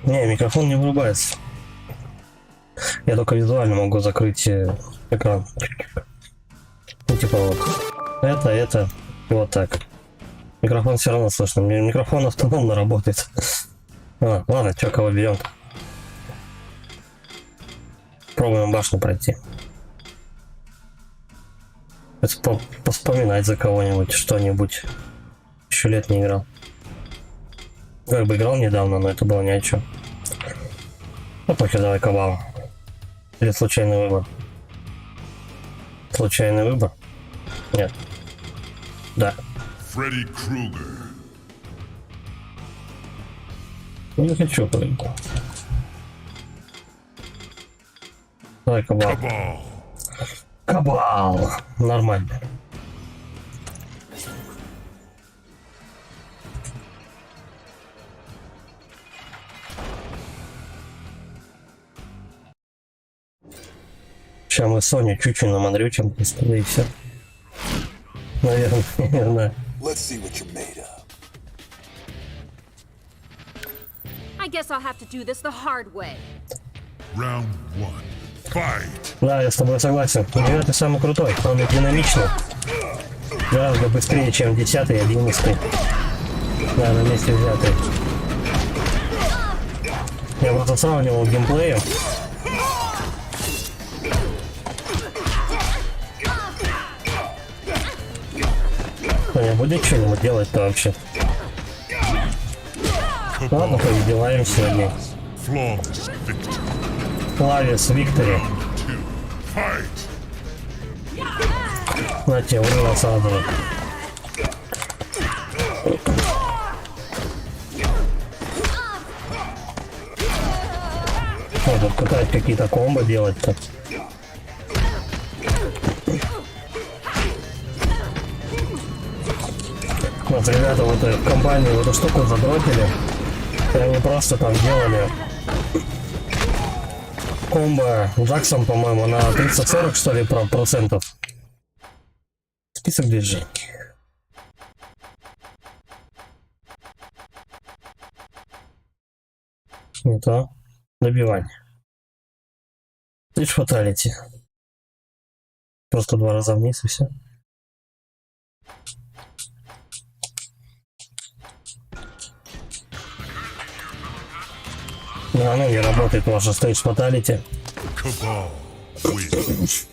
Не, микрофон не врубается. Я только визуально могу закрыть экран. Ну, типа вот. Это. И вот так. Микрофон все равно слышно. Микрофон автономно работает. Ладно, чё, кого берем? Пробуем башню пройти. Поспоминать за кого-нибудь, что-нибудь. Еще лет не играл. Как бы играл недавно, но это было ни о чем. Ну, похер, давай Кабал. Или случайный выбор? Случайный выбор? Нет. Да. Фредди Крюгер. Не хочу прыгать. Давай Кабал. Кабал. Нормально. Сейчас мы Соню чуть-чуть намандрючим, и все. Наверное. I guess I'll have to do this the hard way. Round one. Fight. Да, я с тобой согласен. 9 самый крутой, он динамичный. Гораздо быстрее, чем 10 и 11. Да, на месте взятый. Я просто сравнивал геймплеем. Не будет что-нибудь делать-то вообще. Ладно, поиздеваем сегодня. Flawless victory. Флавиус Виктори. Fight. На тебе урыла сразу. Надо пытать какие-то комбо делать-то. Вот ребята в этой компании в эту штуку задротили. И они просто там делали комбо Джаксон, по-моему, на 30-40 что ли процентов. Список движений. Это добивание. Лишь фаталити. Просто 2 раза вниз и все. Да, ну не работает ваша стейдж фаталити. Cabal wins.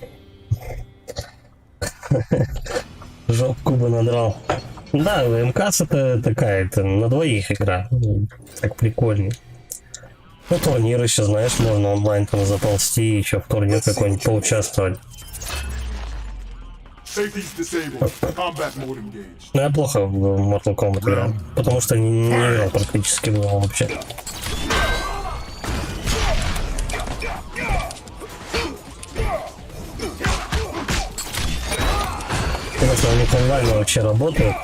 Жопку бы надрал. Да, МКС это такая, это на двоих игра. Так прикольно. Ну, турнир еще, знаешь, можно онлайн там заползти, еще в турнир какой-нибудь поучаствовать. Safety's disabled. Combat mode engaged. Ну, я плохо в Mortal Kombat играл, потому что не играл практически в него вообще. Конечно, у них онлайн вообще работает.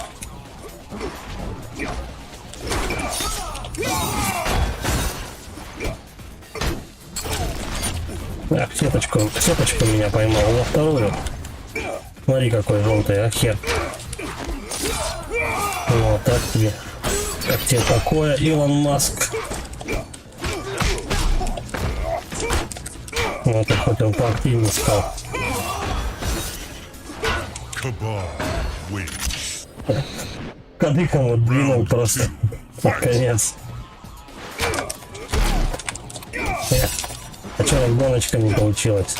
Так, сеточку меня поймал, во вторую. Смотри, какой желтый, а хер. Вот так тебе. Как тебе такое, Илон Маск? Вот и хоть он поактивнее стал. Cabal wins. Кадыком вот двинул просто. Под конец. А чё, гоночка не получилась?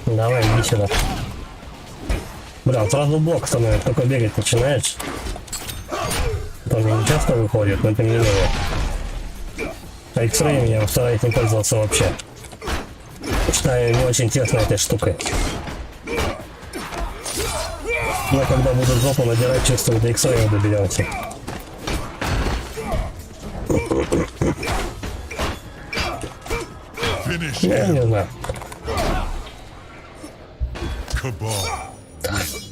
Давай, иди сюда. Бля, он сразу блок становится, только бегать начинаешь. Там не часто выходит, но это не новое. А X-Ray я стараюсь не пользоваться вообще. Считаю не очень тесно этой штукой. Но когда буду жопу надирать, чувствую, до X-Ray доберемся. Finish Я him. не знаю. Cabal.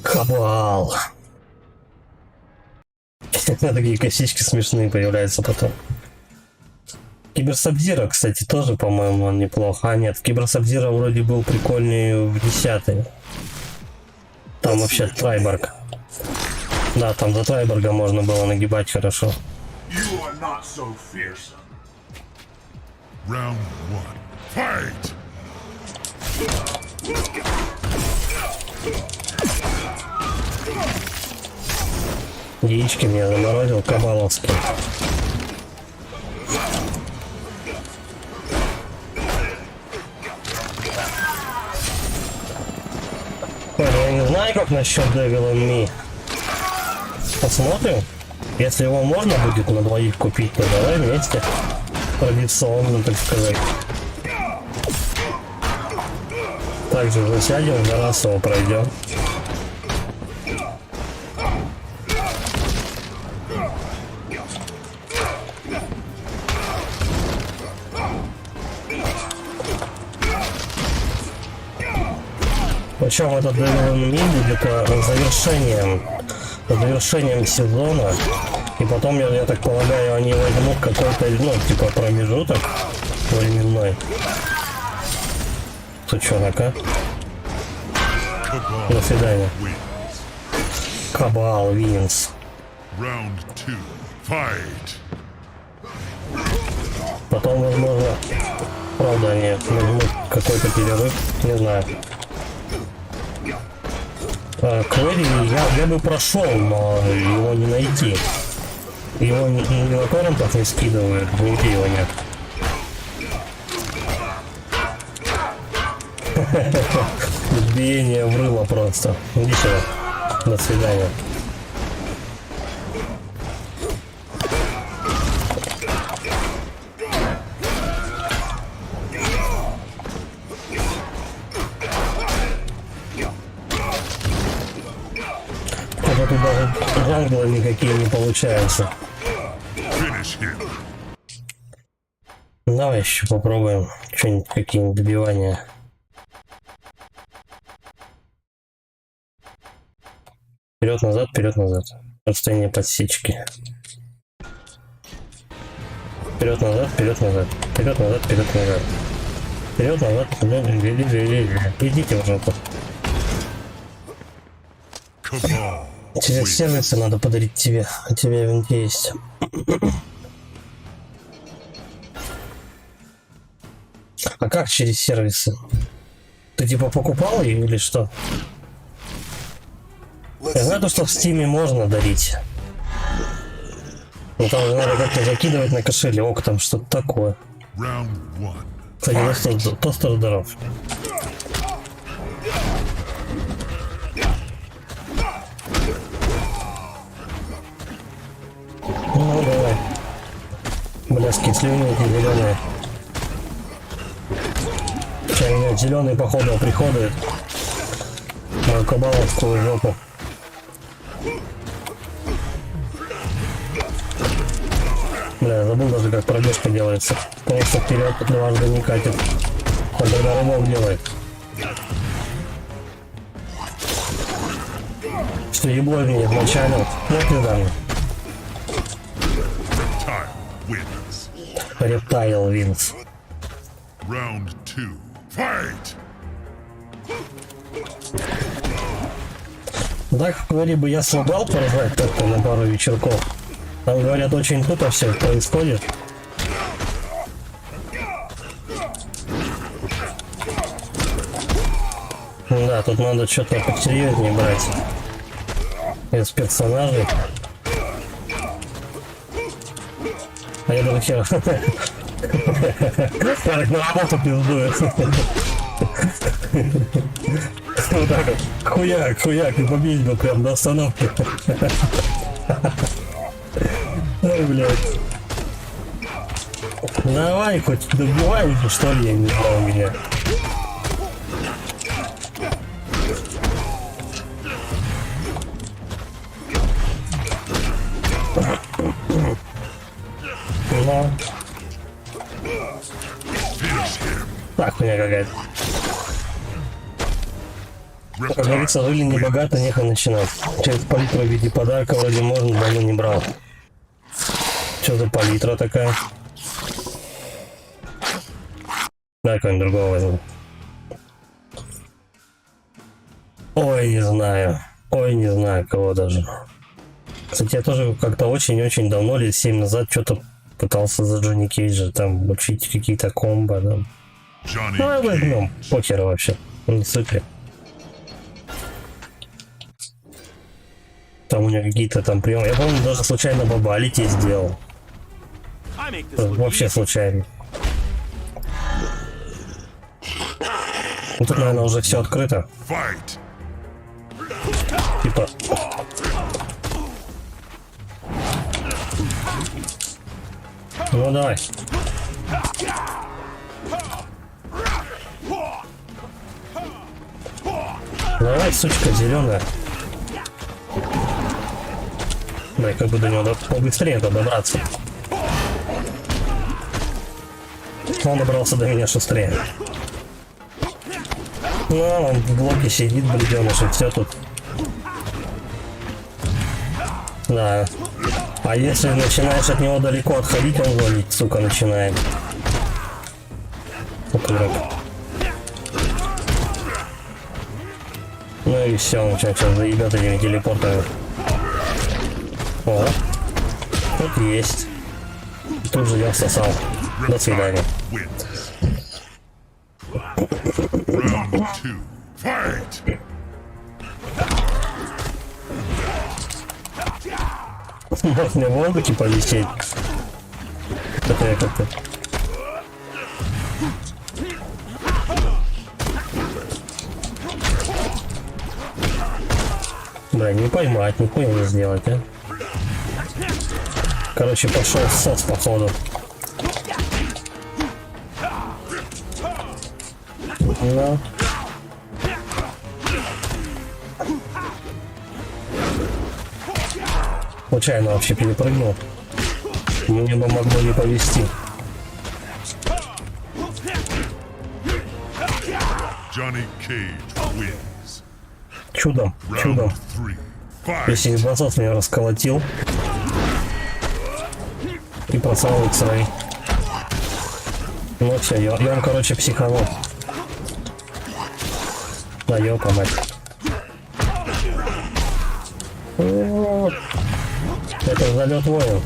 Кабал. Такие косички смешные появляются потом. Киберсабзира, кстати, тоже, по-моему, он неплохо. А нет, Киберсабзира вроде был прикольнее в 10-й. Там вообще Трайборг. Да, там за Трайборга можно было нагибать хорошо. You are not so fearsome. Round one. Fight. Яички мне заморозил кабаловский. Я не знаю, как насчет Devil in Me. Посмотрим. Если его можно будет на двоих купить, то давай вместе. Традиционно, так сказать. Также засядем, за раз его пройдем. Причем этот Devil in Me будет завершением сезона. И потом, я так полагаю, они возьмут какой-то, ну, типа промежуток временной. Сучонок, а? До свидания. Wins. Кабал, Винс. Round two. Fight. Потом, возможно, правда, они возьмут какой-то перерыв, не знаю. Квери я бы прошел, но его не найти. Его ни на торрентах не скидывают, нигде его нет. Биение врыло просто. Иди сюда. До свидания. Хотя тут даже джанглы никакие не получаются. Finish him. Давай еще попробуем что-нибудь, какие-нибудь добивания. Вперед-назад, вперед-назад. Расстояние подсечки. Вперед-назад, вперед-назад. Вперед-назад, вперед-назад. Вперед-назад. Идите в жопу. Cabal Через wins. сервисы надо подарить тебе. У тебя винт есть. А как через сервисы? Ты типа покупал ее или что? Я знаю, что в Стиме можно дарить. Но там же надо как-то закидывать на кошелек, там что-то такое. Round one. Кстати, тостер здоров. Ну давай. Бляски, слюни эти зеленые. Сейчас меня зеленый походу приходит. Мою кабаловскую жопу. Бля, забыл даже как пробежка делается. Просто вперед дважды не катит. Он тогда рывок делает. Что еблой мне вначале. Вот и да. Time wins. Рептайл Винс. Round two. Fight! Так, вроде бы я слабал поражать как-то на пару вечерков. Там, говорят, очень тупо все происходит. Да, тут надо что-то посерьезнее брать. Из персонажей. А я думаю, хер. Так, на работу пиздует. Вот так вот. Хуяк, хуяк, и победить бы прям до остановки. Ой, блядь. Давай, хоть добивай уже, что ли, я не знаю меня. Ну. Так, хуйня какая-то. Как говорится, жили не богато, нехай начинать. Через палитру в виде подарка вроде можно, давно не брал. Что за палитра такая? Давай какого-нибудь другого возьму. Ой, не знаю. Ой, не знаю кого даже. Кстати, я тоже как-то очень-очень давно, лет 7 назад, что-то пытался за Джонни Кейджа там учить какие-то комбо. Там. Johnny Давай возьмем. Cage. Покера вообще. Не супер. Там у него какие-то там приемы. Я помню, даже случайно бабалити сделал. Вообще случайно. Ну, тут, наверное, уже все открыто. Fight! Типа. Ну давай. Давай, сучка зеленая. Да, как бы до него побыстрее добраться. Он добрался до меня шустрее. Ну, он в блоке сидит, бледеныш, и все тут. Да. А если начинаешь от него далеко отходить, он валить, сука, начинает. Укрок. Ну и все, он сейчас заебет этими телепортами. О, тут есть. тут же я всосал. До свидания. Wins. Round 2. Fight! Может мне в воздухе повисеть? Это я как-то... Да, не поймать, нихуя не сделать, а. Короче, пошел сос походу. Да. Случайно вообще перепрыгнул. Мне бы могло не повезти. Johnny Cage wins. Чудом, чудом. Round 3. Fight! Если засос меня расколотил. И просрал X-Ray. Ну все, я он, короче, психанул. Да, ёпа мать. Вот. Это залет воин.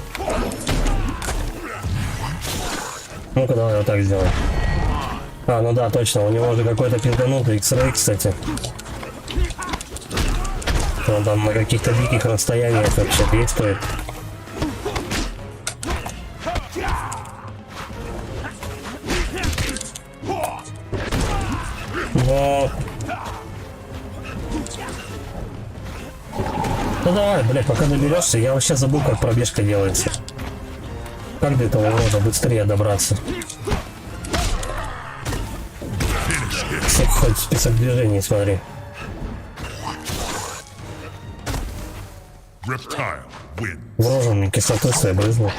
Ну-ка, давай вот так сделаем. А, ну да, точно, у него же какой-то пинганутый X-Ray, кстати. Он там на каких-то диких расстояниях вообще действует. Но... Ну давай, блядь, пока доберешься, я вообще забыл, как пробежка делается. Как до этого урода быстрее добраться? Хоть список движений смотри. Reptile wins. В рожу мне кислоты своей брызнул.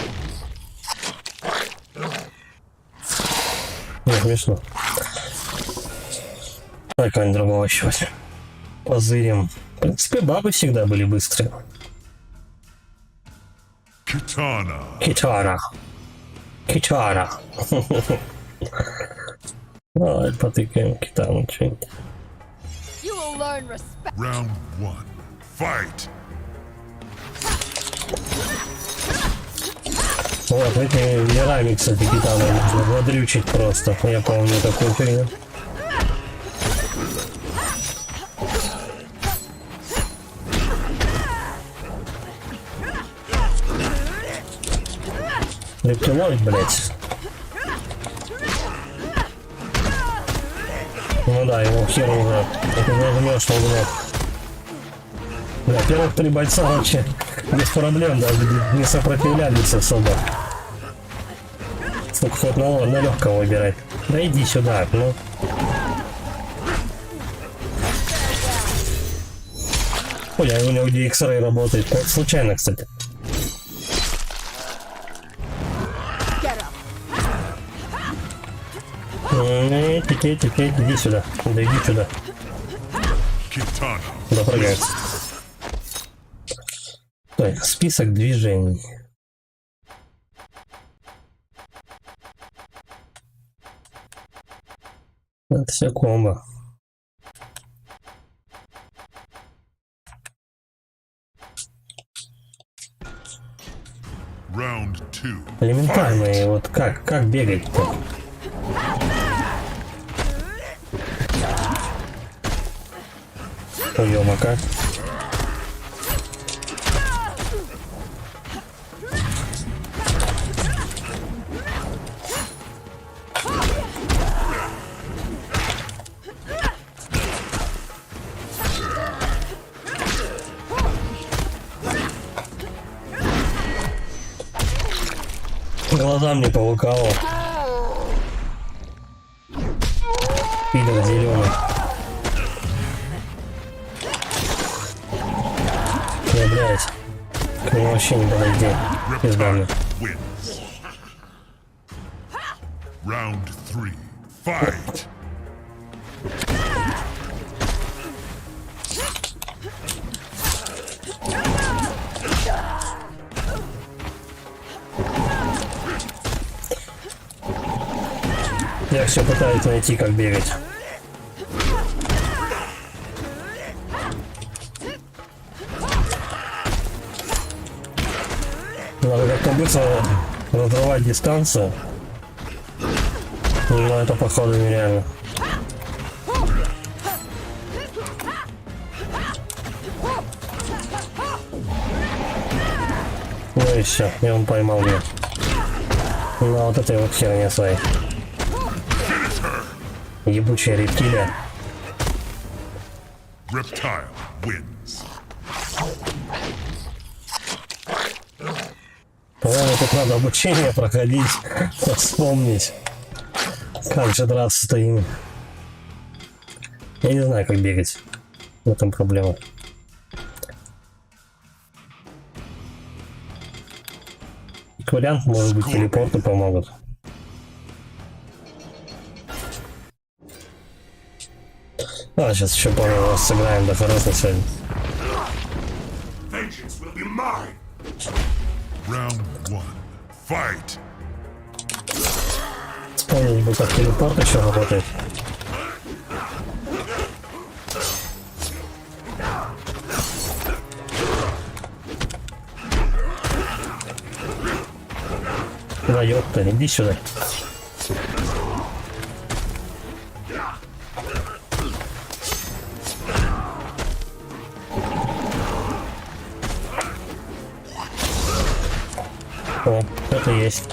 Не смешно. Давай кого-нибудь другого еще возьмем. Позырим. В принципе, бабы всегда были быстрые. Kitana. Китара. Китара. Давай потыкаем китану что-нибудь. You will learn respect. Round 1. Fight! Вот этими мирами, кстати, китану можно водрючить просто. Я помню такую фигню. Рептилоид, блять. Ну да, его хер уже. Это нажмешь, он умрет. Да, первых 3 бойца вообще без проблем даже не сопротивлялись особо. Сколько хоть на легкого выбирать. Да иди сюда, ну. Ой, а у него где X-Ray работает. Вот случайно, кстати. Иди сюда. Да иди сюда. Kitana. Допрыгается. Так, список движений. Это все комбо. Round 2. Элементарные, вот как бегать-то? Ё-мо, как? Глаза мне полукало. Пидор зеленый. Не, блядь. К нему вообще не подойди. Пизда мне. Wins. Round 3. Fight! Я все пытаюсь найти, как бегать. Надо как-то быстро разрывать дистанцию. Но это походу нереально. Ну и все, и он поймал меня. На вот этой вот херне своей. Ебучая рептилия. Reptile wins. По-моему, тут надо обучение проходить, вспомнить, как же драться-то им. Я не знаю, как бегать. В этом проблема. Как вариант, может быть, телепорты помогут. А, сейчас еще пару раз сыграем до хорошей сегодня. Vengeance will be mine. Round 1. Fight. Вспомнить бы, как телепорт еще работает. Да ёпта, иди сюда. О, это есть.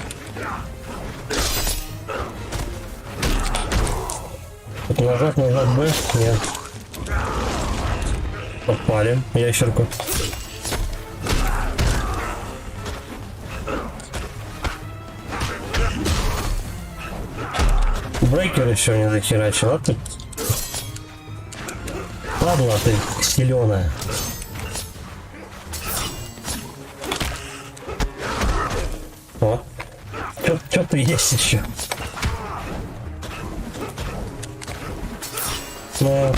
Это назад, Б? Нет. Попали ящерку. Брейкер еще не захерачил, а ты? Ладно, ты силёная. О, что-то есть еще. Но...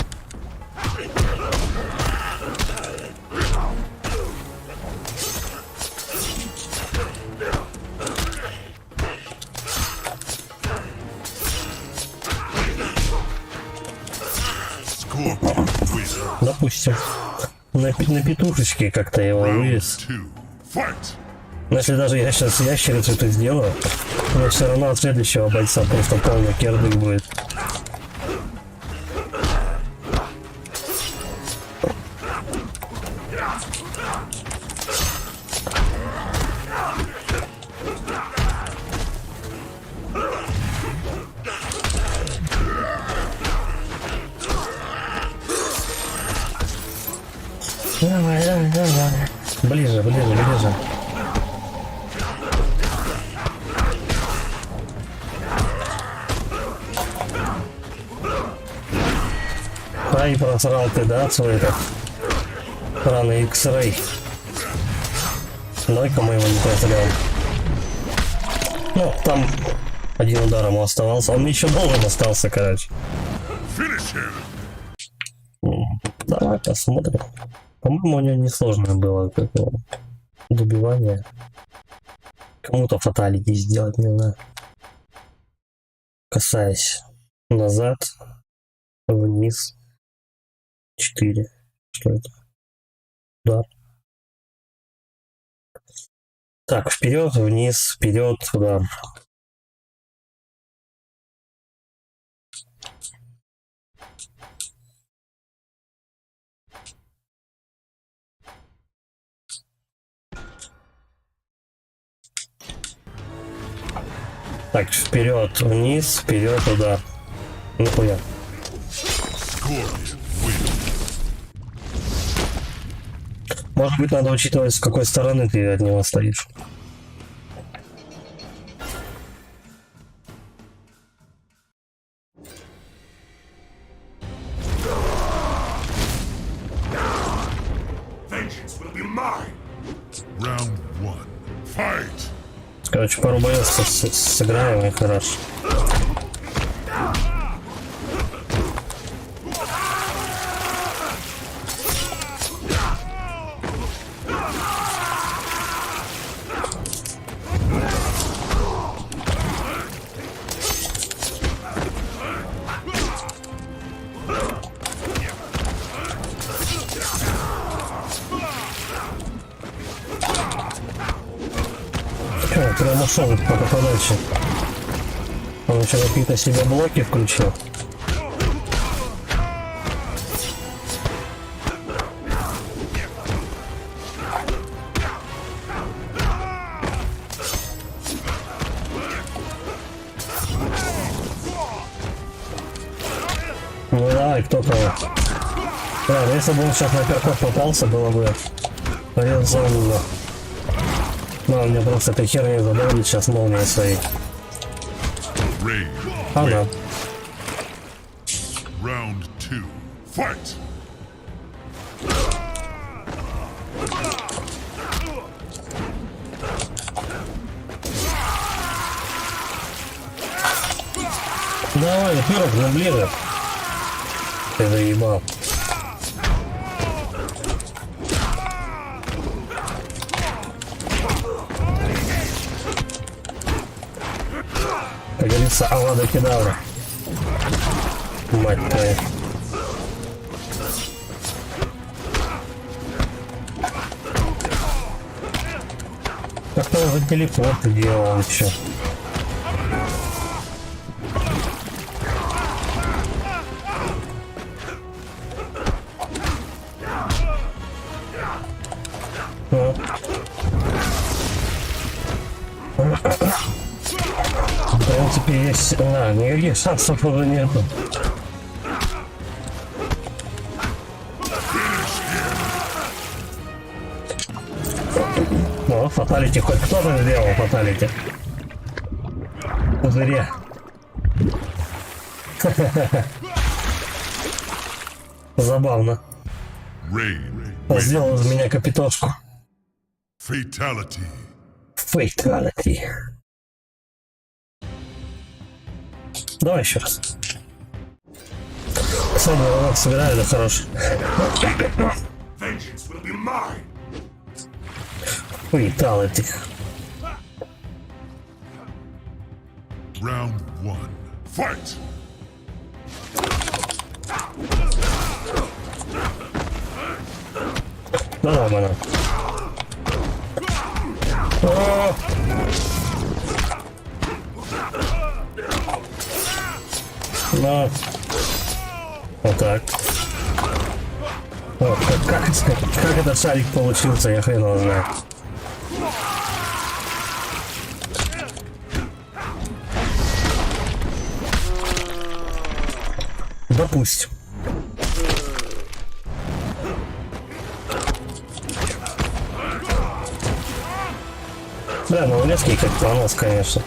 Scorpion wins. Допустим, на петушечке как-то его вывез. 2. Fight. Но если даже я сейчас ящерицу это сделаю, но все равно от следующего бойца просто полный кердык будет. Давай, давай, давай. Ближе, ближе, ближе. Ай, просрал ты, да, свой этот рано X-Ray. Давай-ка мы его не просрем. Ну, там один удар ему оставался. Он еще долго остался, короче. Finish him. Давай посмотрим. По-моему, у него несложное было какое добивание. Кому-то фаталити сделать, не знаю. Касаясь назад, вниз. 4. Что это? Удар. Так, вперед, вниз, вперед, удар. Так, вперед, вниз, вперед, удар. Нихуя. Scorpion wins. Может быть, надо учитывать, с какой стороны ты от него стоишь. Vengeance will be mine. Round 1. Fight. Короче, пару боев сыграем и хорошо. прям ушел пока подальше. Он еще какие-то себе блоки включил. Ну давай, кто кого. Да, ну если бы он сейчас на перков попался, было бы резонно. Но он мне просто этой херней задавит сейчас молнией своей. Rain. Ага. Round 2. Fight! Давай, пирог, ну ближе. Ты заебал. Как говорится, Авада Кедавра. Мать твою. Как-то уже телепорт делал еще. В принципе, есть... Да, никаких шансов уже нету. Ну, фаталити хоть кто-то сделал фаталити. Зря. Забавно. Rain. Сделал из меня капитошку. Fatality. Фейталити. Давай еще раз. Кстати, сыграли, да хорош. Vengeance will be mine. Фейталити. Round 1. Fight! Давай, банан. Ну, вот так. О, как этот шарик получился, я хрен его знаю. Допустим. Да, ну леский как понос, конечно.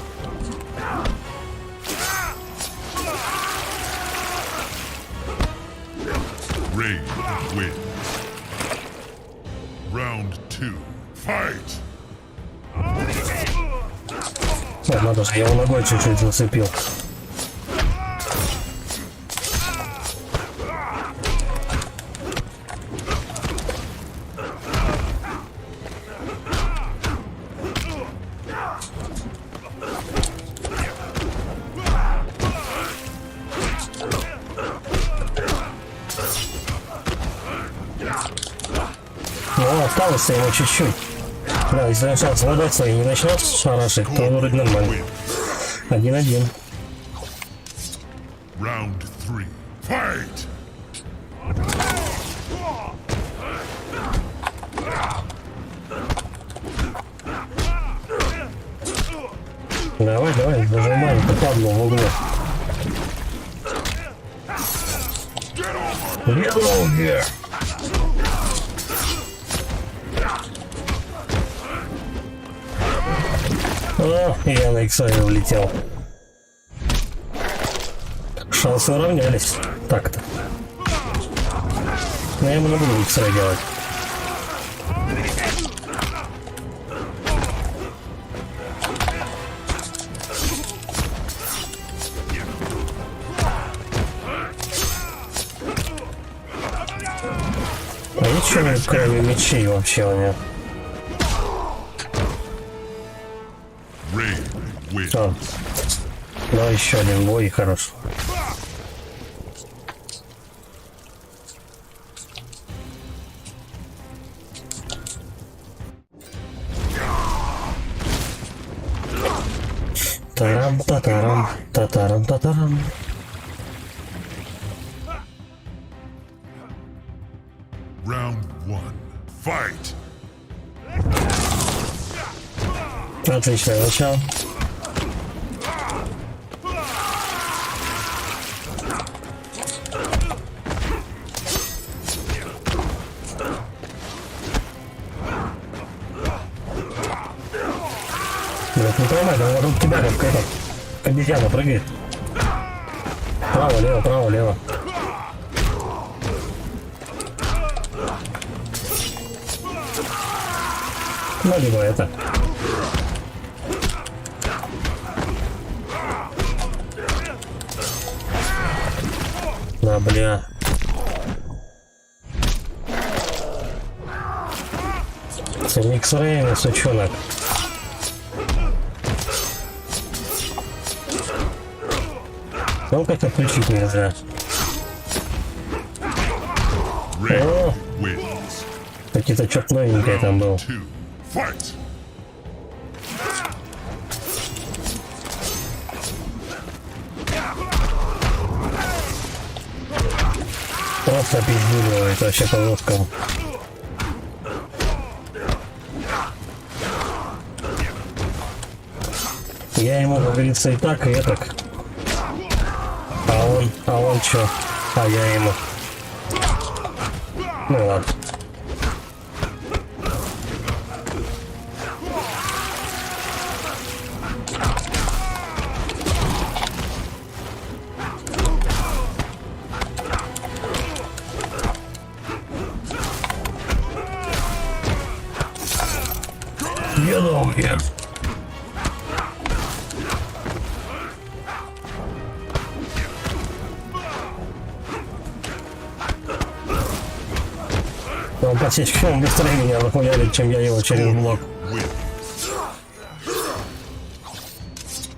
Rain wins. Round 2. Fight! О, надо же, я его ногой чуть-чуть зацепил. Ну, осталось ему чуть-чуть. Да, если он сейчас водой своей не начнет шарашить, то вроде нормально. 1-1. Round 3. Fight! Давай, давай, зажимай, это падло в углу. Get over here! О, я на Иксоре улетел. Шансы уравнялись. Так-то. Но я ему не буду Иксора делать. А ничего, кроме мечей вообще у него. Rain wins. А. Давай еще один бой и хорош. Тарам, татарам, татарам, татарам. Round one. Fight! Отличное начало. Блять, не поймай, да вокруг тебя как это, обезьяна прыгает. Право, лево, право, лево. Ну, либо это. Да, бля. С X-Ray, сучонок. Ну, как-то включить нельзя. Ray О, wins. какие-то что-то новенькое там был. Two. Fight! Просто пиздюливает вообще по ложкам. Я ему, как говорится, и так, и так. А он чё? А я ему. Ну ладно. Ведомые. Он подсечка, он быстрее меня захуярит, чем я его через блок.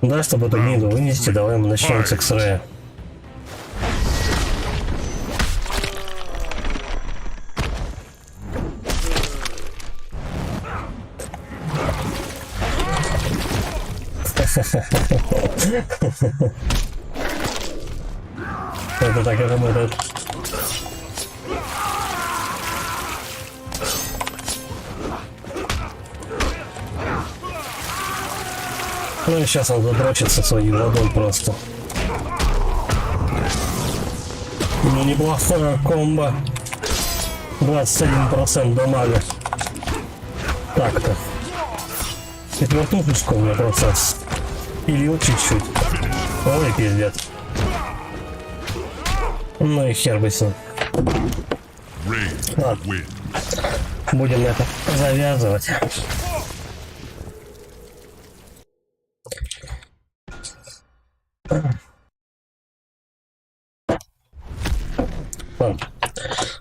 Да, чтобы эту гниду вынести, давай мы начнем с X-Ray. Это так и работает. Ну и сейчас он задрочится своей водой просто. Ну неплохое комбо. 21% дамага. Так-то. Четвертушечку у меня просто спилил чуть-чуть. Ой, пиздец. Ну и хер бы с ним. Ладно. Будем это завязывать. Ладно.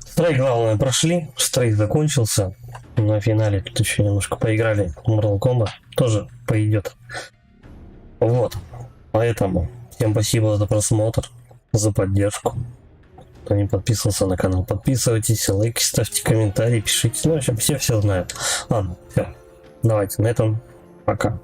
Стрейк, главное, прошли. Стрейк закончился. На финале тут еще немножко поиграли. Mortal Kombat тоже пойдет. Вот. Поэтому всем спасибо за просмотр, за поддержку. Кто не подписывался на канал, подписывайтесь, лайки ставьте, комментарии, пишите. Ну, в общем, все знают. Ладно, все. Давайте на этом. Пока.